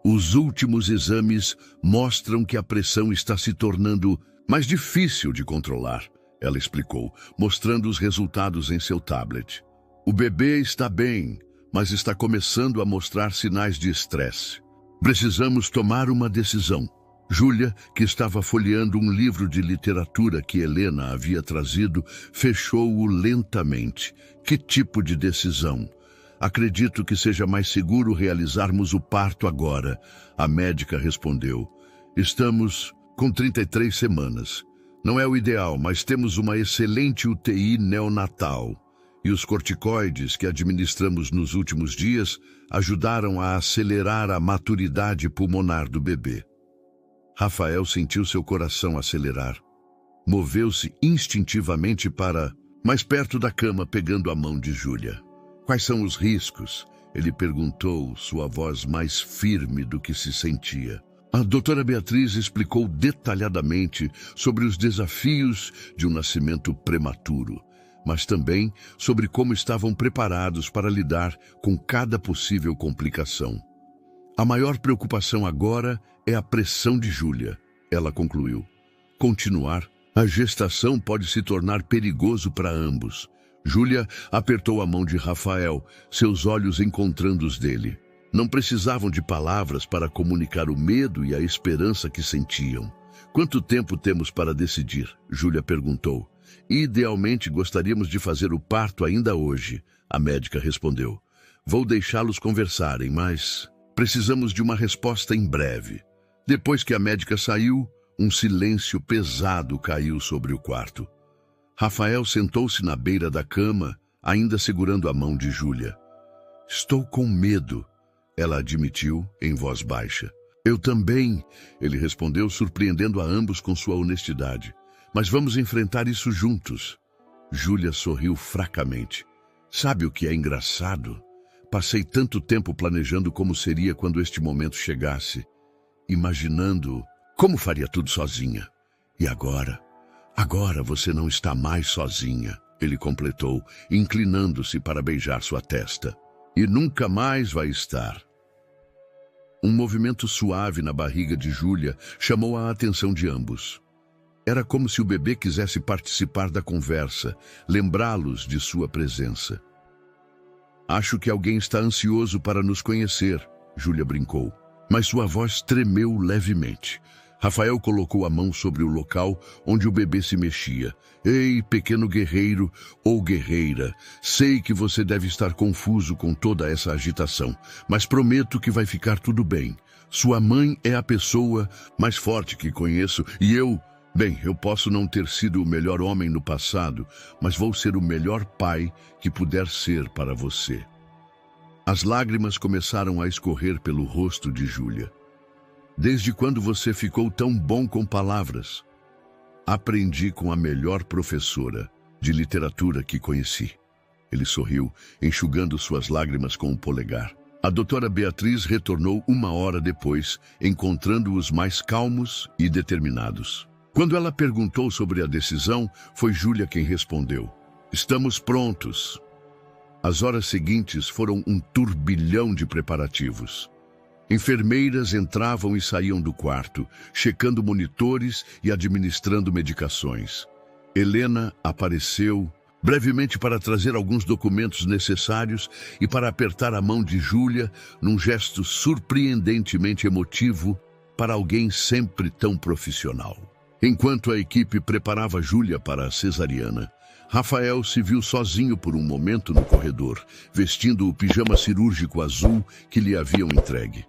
Os últimos exames mostram que a pressão está se tornando mais difícil de controlar, ela explicou, mostrando os resultados em seu tablet. O bebê está bem, mas está começando a mostrar sinais de estresse. Precisamos tomar uma decisão. Júlia, que estava folheando um livro de literatura que Helena havia trazido, fechou-o lentamente. Que tipo de decisão? Acredito que seja mais seguro realizarmos o parto agora, a médica respondeu. Estamos com 33 semanas. Não é o ideal, mas temos uma excelente UTI neonatal. E os corticoides que administramos nos últimos dias ajudaram a acelerar a maturidade pulmonar do bebê. Rafael sentiu seu coração acelerar. Moveu-se instintivamente para mais perto da cama, pegando a mão de Júlia. Quais são os riscos? Ele perguntou, sua voz mais firme do que se sentia. A doutora Beatriz explicou detalhadamente sobre os desafios de um nascimento prematuro, mas também sobre como estavam preparados para lidar com cada possível complicação. A maior preocupação agora é a pressão de Júlia, ela concluiu. Continuar, a gestação pode se tornar perigoso para ambos. Júlia apertou a mão de Rafael, seus olhos encontrando os dele. Não precisavam de palavras para comunicar o medo e a esperança que sentiam. Quanto tempo temos para decidir? Júlia perguntou. Idealmente gostaríamos de fazer o parto ainda hoje, a médica respondeu. Vou deixá-los conversarem, mas precisamos de uma resposta em breve. Depois que a médica saiu, um silêncio pesado caiu sobre o quarto. Rafael sentou-se na beira da cama, ainda segurando a mão de Júlia. Estou com medo, ela admitiu em voz baixa. Eu também, ele respondeu, surpreendendo a ambos com sua honestidade. Mas vamos enfrentar isso juntos. Júlia sorriu fracamente. Sabe o que é engraçado? Passei tanto tempo planejando como seria quando este momento chegasse, imaginando como faria tudo sozinha. E agora você não está mais sozinha, ele completou, inclinando-se para beijar sua testa. E nunca mais vai estar. Um movimento suave na barriga de Júlia chamou a atenção de ambos. Era como se o bebê quisesse participar da conversa, lembrá-los de sua presença. Acho que alguém está ansioso para nos conhecer, Júlia brincou, mas sua voz tremeu levemente. Rafael colocou a mão sobre o local onde o bebê se mexia. Ei, pequeno guerreiro ou guerreira, sei que você deve estar confuso com toda essa agitação, mas prometo que vai ficar tudo bem. Sua mãe é a pessoa mais forte que conheço e eu posso não ter sido o melhor homem no passado, mas vou ser o melhor pai que puder ser para você. As lágrimas começaram a escorrer pelo rosto de Júlia. Desde quando você ficou tão bom com palavras? Aprendi com a melhor professora de literatura que conheci. Ele sorriu, enxugando suas lágrimas com o polegar. A doutora Beatriz retornou 1 hora depois, encontrando-os mais calmos e determinados. Quando ela perguntou sobre a decisão, foi Júlia quem respondeu. Estamos prontos. As horas seguintes foram um turbilhão de preparativos. Enfermeiras entravam e saíam do quarto, checando monitores e administrando medicações. Helena apareceu brevemente para trazer alguns documentos necessários e para apertar a mão de Júlia num gesto surpreendentemente emotivo para alguém sempre tão profissional. Enquanto a equipe preparava Júlia para a cesariana, Rafael se viu sozinho por um momento no corredor, vestindo o pijama cirúrgico azul que lhe haviam entregue.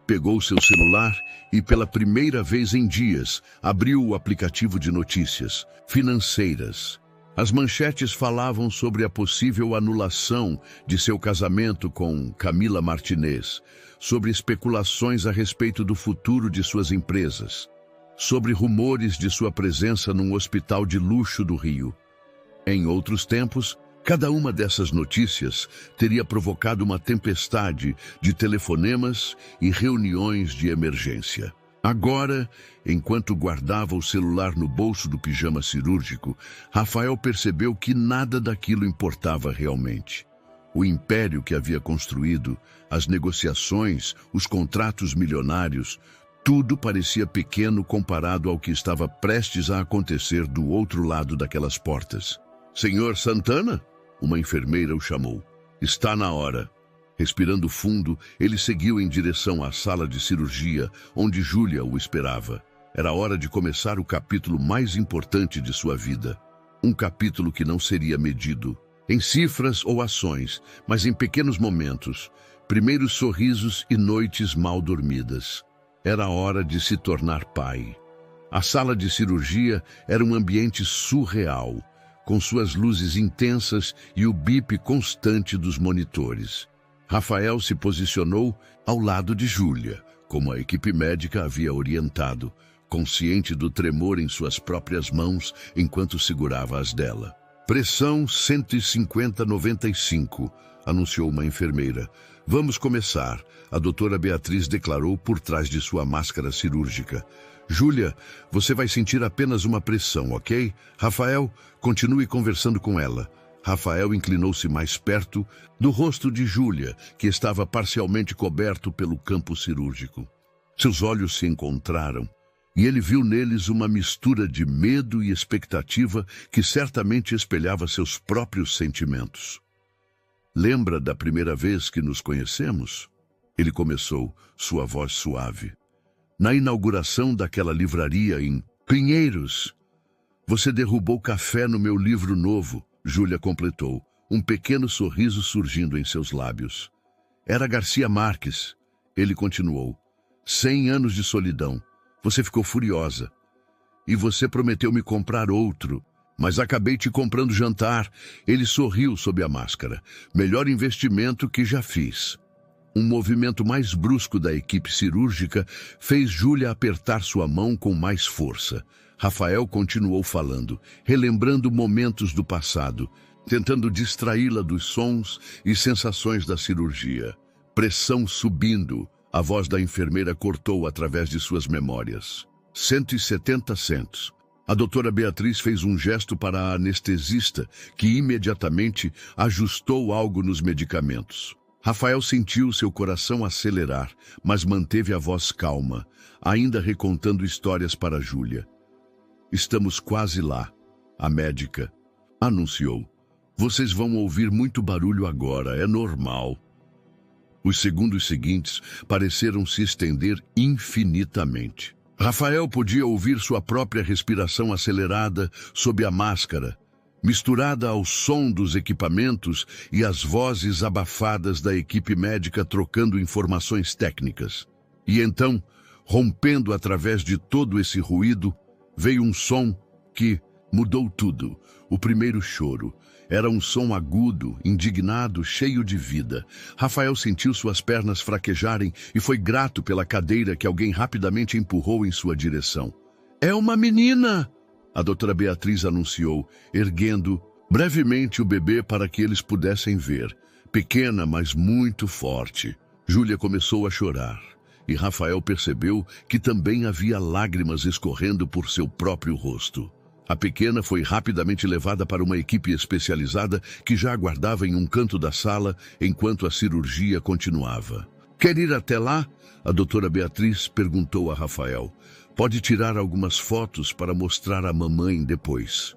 Pegou seu celular e, pela primeira vez em dias, abriu o aplicativo de notícias financeiras. As manchetes falavam sobre a possível anulação de seu casamento com Camila Martinez, sobre especulações a respeito do futuro de suas empresas, sobre rumores de sua presença num hospital de luxo do Rio. Em outros tempos, cada uma dessas notícias teria provocado uma tempestade de telefonemas e reuniões de emergência. Agora, enquanto guardava o celular no bolso do pijama cirúrgico, Rafael percebeu que nada daquilo importava realmente. O império que havia construído, as negociações, os contratos milionários, tudo parecia pequeno comparado ao que estava prestes a acontecer do outro lado daquelas portas. "Senhor Santana?" Uma enfermeira o chamou. "Está na hora." Respirando fundo, ele seguiu em direção à sala de cirurgia, onde Júlia o esperava. Era hora de começar o capítulo mais importante de sua vida. Um capítulo que não seria medido em cifras ou ações, mas em pequenos momentos, primeiros sorrisos e noites mal dormidas. Era hora de se tornar pai. A sala de cirurgia era um ambiente surreal, com suas luzes intensas e o bip constante dos monitores. Rafael se posicionou ao lado de Júlia, como a equipe médica havia orientado, consciente do tremor em suas próprias mãos enquanto segurava as dela. "Pressão 150/95, anunciou uma enfermeira. "Vamos começar", a doutora Beatriz declarou por trás de sua máscara cirúrgica. "Júlia, você vai sentir apenas uma pressão, ok? Rafael, continue conversando com ela." Rafael inclinou-se mais perto do rosto de Júlia, que estava parcialmente coberto pelo campo cirúrgico. Seus olhos se encontraram, e ele viu neles uma mistura de medo e expectativa que certamente espelhava seus próprios sentimentos. "Lembra da primeira vez que nos conhecemos?" Ele começou, sua voz suave. "Na inauguração daquela livraria em Pinheiros. Você derrubou café no meu livro novo." Júlia completou, um pequeno sorriso surgindo em seus lábios. "Era Garcia Marques." Ele continuou. 100 anos de solidão. Você ficou furiosa. E você prometeu me comprar outro, mas acabei te comprando jantar." Ele sorriu sob a máscara. "Melhor investimento que já fiz." Um movimento mais brusco da equipe cirúrgica fez Júlia apertar sua mão com mais força. Rafael continuou falando, relembrando momentos do passado, tentando distraí-la dos sons e sensações da cirurgia. Pressão subindo, a voz da enfermeira cortou através de suas memórias. 170 centos. A doutora Beatriz fez um gesto para a anestesista, que imediatamente ajustou algo nos medicamentos. Rafael sentiu seu coração acelerar, mas manteve a voz calma, ainda recontando histórias para Júlia. "Estamos quase lá", a médica anunciou. "Vocês vão ouvir muito barulho agora, é normal." Os segundos seguintes pareceram se estender infinitamente. Rafael podia ouvir sua própria respiração acelerada sob a máscara, misturada ao som dos equipamentos e as vozes abafadas da equipe médica trocando informações técnicas. E então, rompendo através de todo esse ruído, veio um som que mudou tudo. O primeiro choro. Era um som agudo, indignado, cheio de vida. Rafael sentiu suas pernas fraquejarem e foi grato pela cadeira que alguém rapidamente empurrou em sua direção. "É uma menina!" a doutora Beatriz anunciou, erguendo brevemente o bebê para que eles pudessem ver. Pequena, mas muito forte. Júlia começou a chorar, e Rafael percebeu que também havia lágrimas escorrendo por seu próprio rosto. A pequena foi rapidamente levada para uma equipe especializada que já aguardava em um canto da sala enquanto a cirurgia continuava. "Quer ir até lá?" a doutora Beatriz perguntou a Rafael. "Pode tirar algumas fotos para mostrar à mamãe depois."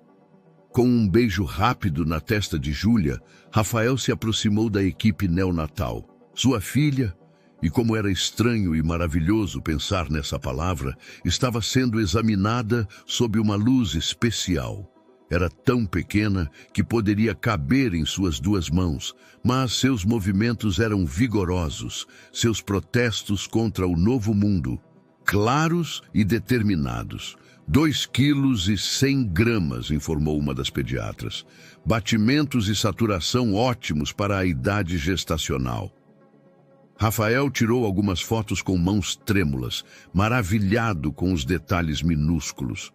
Com um beijo rápido na testa de Júlia, Rafael se aproximou da equipe neonatal. Sua filha E como era estranho e maravilhoso pensar nessa palavra, estava sendo examinada sob uma luz especial. Era tão pequena que poderia caber em suas duas mãos, mas seus movimentos eram vigorosos, seus protestos contra o novo mundo, claros e determinados. 2,1 kg, informou uma das pediatras. Batimentos e saturação ótimos para a idade gestacional. Rafael tirou algumas fotos com mãos trêmulas, maravilhado com os detalhes minúsculos.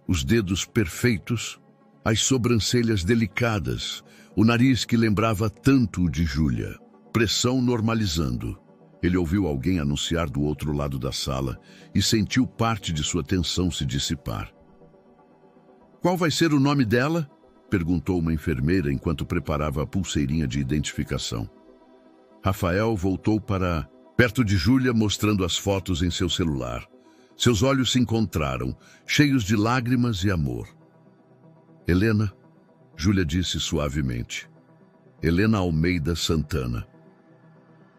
Os dedos perfeitos, as sobrancelhas delicadas, o nariz que lembrava tanto o de Júlia. Pressão normalizando. Ele ouviu alguém anunciar do outro lado da sala e sentiu parte de sua tensão se dissipar. "Qual vai ser o nome dela?" perguntou uma enfermeira enquanto preparava a pulseirinha de identificação. Rafael voltou para perto de Júlia, mostrando as fotos em seu celular. Seus olhos se encontraram, cheios de lágrimas e amor. "Helena", Júlia disse suavemente. "Helena Almeida Santana."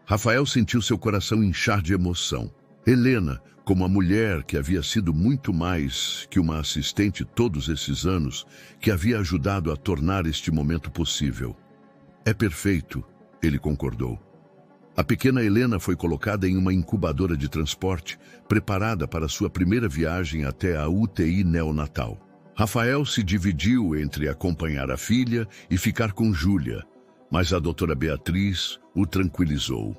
Rafael sentiu seu coração inchar de emoção. Helena, como a mulher que havia sido muito mais que uma assistente todos esses anos, que havia ajudado a tornar este momento possível. "É perfeito", ele concordou. A pequena Helena foi colocada em uma incubadora de transporte, preparada para sua primeira viagem até a UTI neonatal. Rafael se dividiu entre acompanhar a filha e ficar com Júlia, mas a doutora Beatriz o tranquilizou.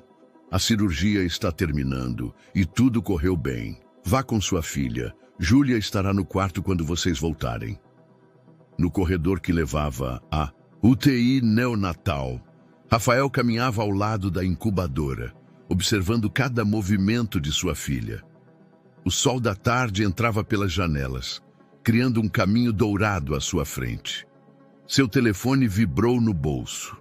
"A cirurgia está terminando e tudo correu bem. Vá com sua filha. Júlia estará no quarto quando vocês voltarem." No corredor que levava à UTI neonatal, Rafael caminhava ao lado da incubadora, observando cada movimento de sua filha. O sol da tarde entrava pelas janelas, criando um caminho dourado à sua frente. Seu telefone vibrou no bolso.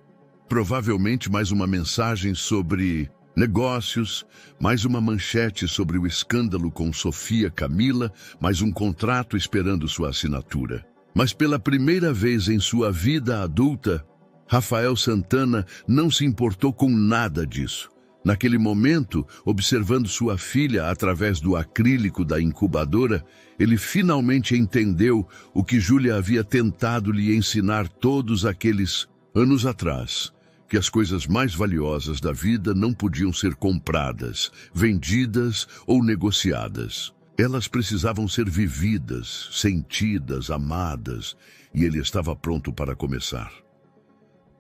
Provavelmente mais uma mensagem sobre negócios, mais uma manchete sobre o escândalo com Sofia Camila, mais um contrato esperando sua assinatura. Mas pela primeira vez em sua vida adulta, Rafael Santana não se importou com nada disso. Naquele momento, observando sua filha através do acrílico da incubadora, ele finalmente entendeu o que Júlia havia tentado lhe ensinar todos aqueles anos atrás, que as coisas mais valiosas da vida não podiam ser compradas, vendidas ou negociadas. Elas precisavam ser vividas, sentidas, amadas, e ele estava pronto para começar.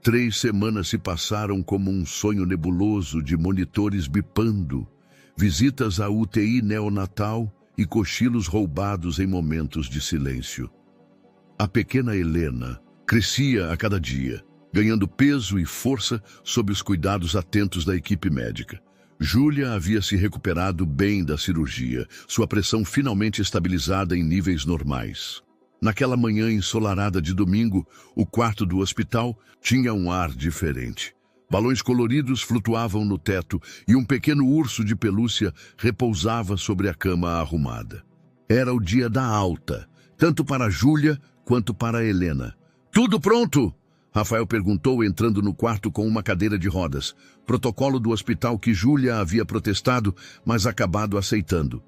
3 semanas se passaram como um sonho nebuloso de monitores bipando, visitas à UTI neonatal e cochilos roubados em momentos de silêncio. A pequena Helena crescia a cada dia, ganhando peso e força sob os cuidados atentos da equipe médica. Júlia havia se recuperado bem da cirurgia, sua pressão finalmente estabilizada em níveis normais. Naquela manhã ensolarada de domingo, o quarto do hospital tinha um ar diferente. Balões coloridos flutuavam no teto e um pequeno urso de pelúcia repousava sobre a cama arrumada. Era o dia da alta, tanto para Júlia quanto para Helena. "Tudo pronto?" Rafael perguntou, entrando no quarto com uma cadeira de rodas. Protocolo do hospital que Júlia havia protestado, mas acabado aceitando.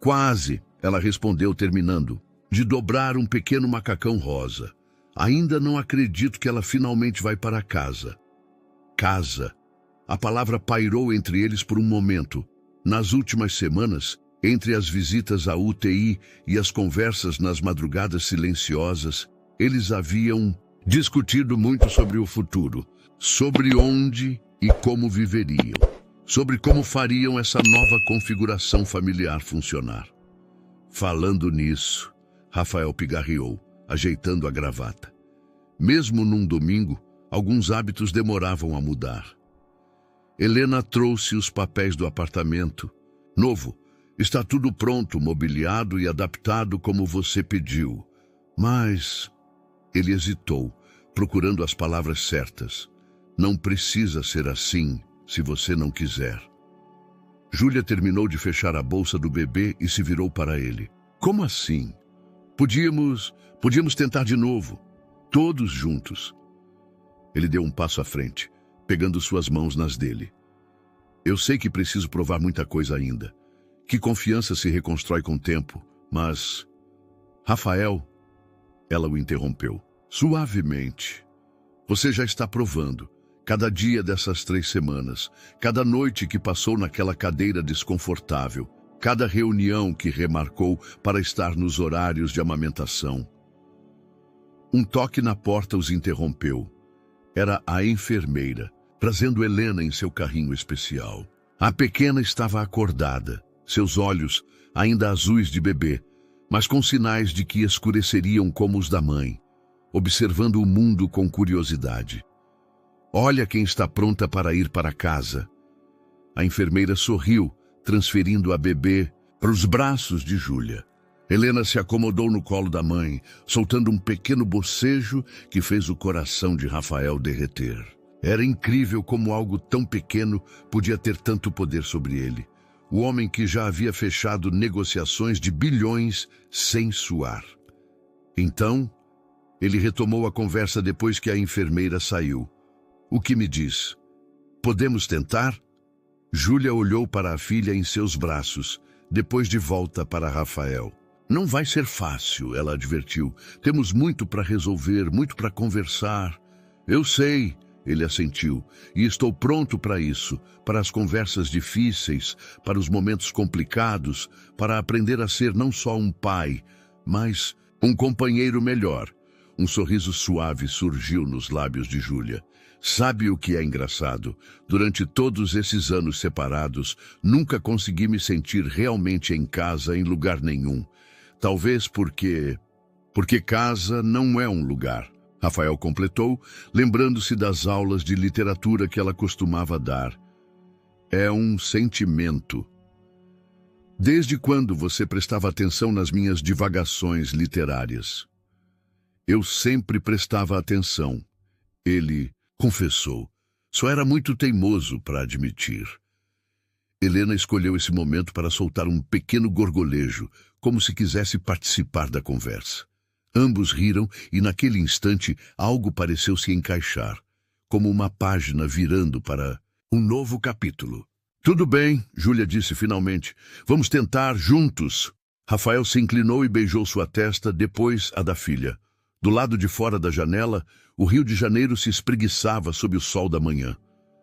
"Quase", ela respondeu, terminando de dobrar um pequeno macacão rosa. "Ainda não acredito que ela finalmente vai para casa." Casa. A palavra pairou entre eles por um momento. Nas últimas semanas, entre as visitas à UTI e as conversas nas madrugadas silenciosas, eles haviam discutido muito sobre o futuro, sobre onde e como viveriam, sobre como fariam essa nova configuração familiar funcionar. Falando nisso, Rafael pigarreou, ajeitando a gravata. Mesmo num domingo, alguns hábitos demoravam a mudar. Helena trouxe os papéis do apartamento. "Novo, está tudo pronto, mobiliado e adaptado como você pediu. Mas..." Ele hesitou, procurando as palavras certas. "Não precisa ser assim, se você não quiser." Júlia terminou de fechar a bolsa do bebê e se virou para ele. "Como assim? Podíamos tentar de novo, todos juntos." Ele deu um passo à frente, pegando suas mãos nas dele. Eu sei que preciso provar muita coisa ainda, que confiança se reconstrói com o tempo, mas... Rafael, ela o interrompeu. Suavemente. Você já está provando. Cada dia dessas 3 semanas, cada noite que passou naquela cadeira desconfortável, cada reunião que remarcou para estar nos horários de amamentação. Um toque na porta os interrompeu. Era a enfermeira, trazendo Helena em seu carrinho especial. A pequena estava acordada, seus olhos ainda azuis de bebê, mas com sinais de que escureceriam como os da mãe, observando o mundo com curiosidade. Olha quem está pronta para ir para casa. A enfermeira sorriu, transferindo a bebê para os braços de Júlia. Helena se acomodou no colo da mãe, soltando um pequeno bocejo que fez o coração de Rafael derreter. Era incrível como algo tão pequeno podia ter tanto poder sobre ele. O homem que já havia fechado negociações de bilhões sem suar. Então, ele retomou a conversa depois que a enfermeira saiu. O que me diz? Podemos tentar? Júlia olhou para a filha em seus braços, depois de volta para Rafael. Não vai ser fácil, ela advertiu. Temos muito para resolver, muito para conversar. Eu sei, ele assentiu, e estou pronto para isso, para as conversas difíceis, para os momentos complicados, para aprender a ser não só um pai, mas um companheiro melhor. Um sorriso suave surgiu nos lábios de Júlia. Sabe o que é engraçado? Durante todos esses anos separados, nunca consegui me sentir realmente em casa em lugar nenhum. Talvez porque casa não é um lugar. Rafael completou, lembrando-se das aulas de literatura que ela costumava dar. É um sentimento. Desde quando você prestava atenção nas minhas divagações literárias? Eu sempre prestava atenção. Ele confessou. Só era muito teimoso para admitir. Helena escolheu esse momento para soltar um pequeno gorgolejo, como se quisesse participar da conversa. Ambos riram e naquele instante algo pareceu se encaixar, como uma página virando para um novo capítulo. Tudo bem, Júlia disse finalmente. Vamos tentar juntos. Rafael se inclinou e beijou sua testa, depois a da filha. Do lado de fora da janela, o Rio de Janeiro se espreguiçava sob o sol da manhã.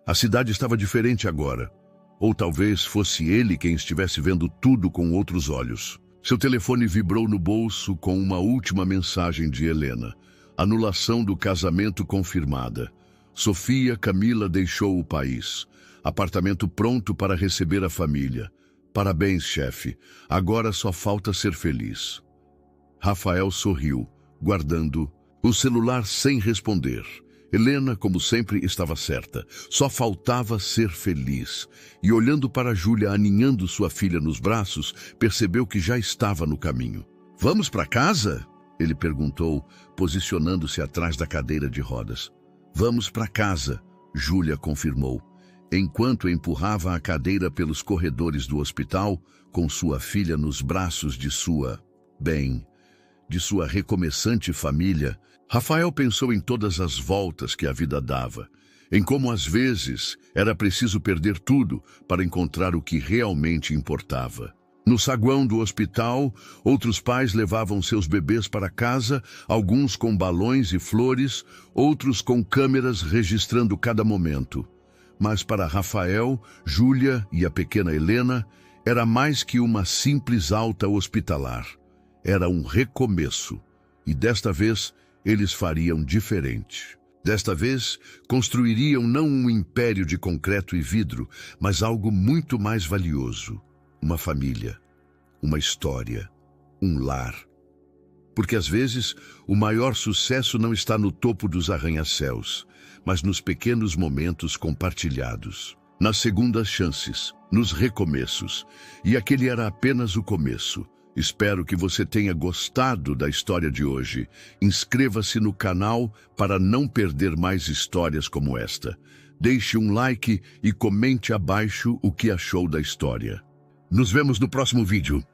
A cidade estava diferente agora. Ou talvez fosse ele quem estivesse vendo tudo com outros olhos. Seu telefone vibrou no bolso com uma última mensagem de Helena. Anulação do casamento confirmada. Sofia Camila deixou o país. Apartamento pronto para receber a família. Parabéns, chefe. Agora só falta ser feliz. Rafael sorriu, guardando o celular sem responder. Helena, como sempre, estava certa. Só faltava ser feliz. E olhando para Júlia aninhando sua filha nos braços, percebeu que já estava no caminho. Vamos para casa? Ele perguntou, posicionando-se atrás da cadeira de rodas. Vamos para casa, Júlia confirmou, enquanto empurrava a cadeira pelos corredores do hospital, com sua filha nos braços de sua recomeçante família. Rafael pensou em todas as voltas que a vida dava, em como às vezes era preciso perder tudo para encontrar o que realmente importava. No saguão do hospital, outros pais levavam seus bebês para casa, alguns com balões e flores, outros com câmeras registrando cada momento. Mas para Rafael, Júlia e a pequena Helena, era mais que uma simples alta hospitalar. Era um recomeço. E desta vez, eles fariam diferente. Desta vez, construiriam não um império de concreto e vidro, mas algo muito mais valioso. Uma família, uma história, um lar. Porque às vezes, o maior sucesso não está no topo dos arranha-céus, mas nos pequenos momentos compartilhados, nas segundas chances, nos recomeços. E aquele era apenas o começo. Espero que você tenha gostado da história de hoje. Inscreva-se no canal para não perder mais histórias como esta. Deixe um like e comente abaixo o que achou da história. Nos vemos no próximo vídeo.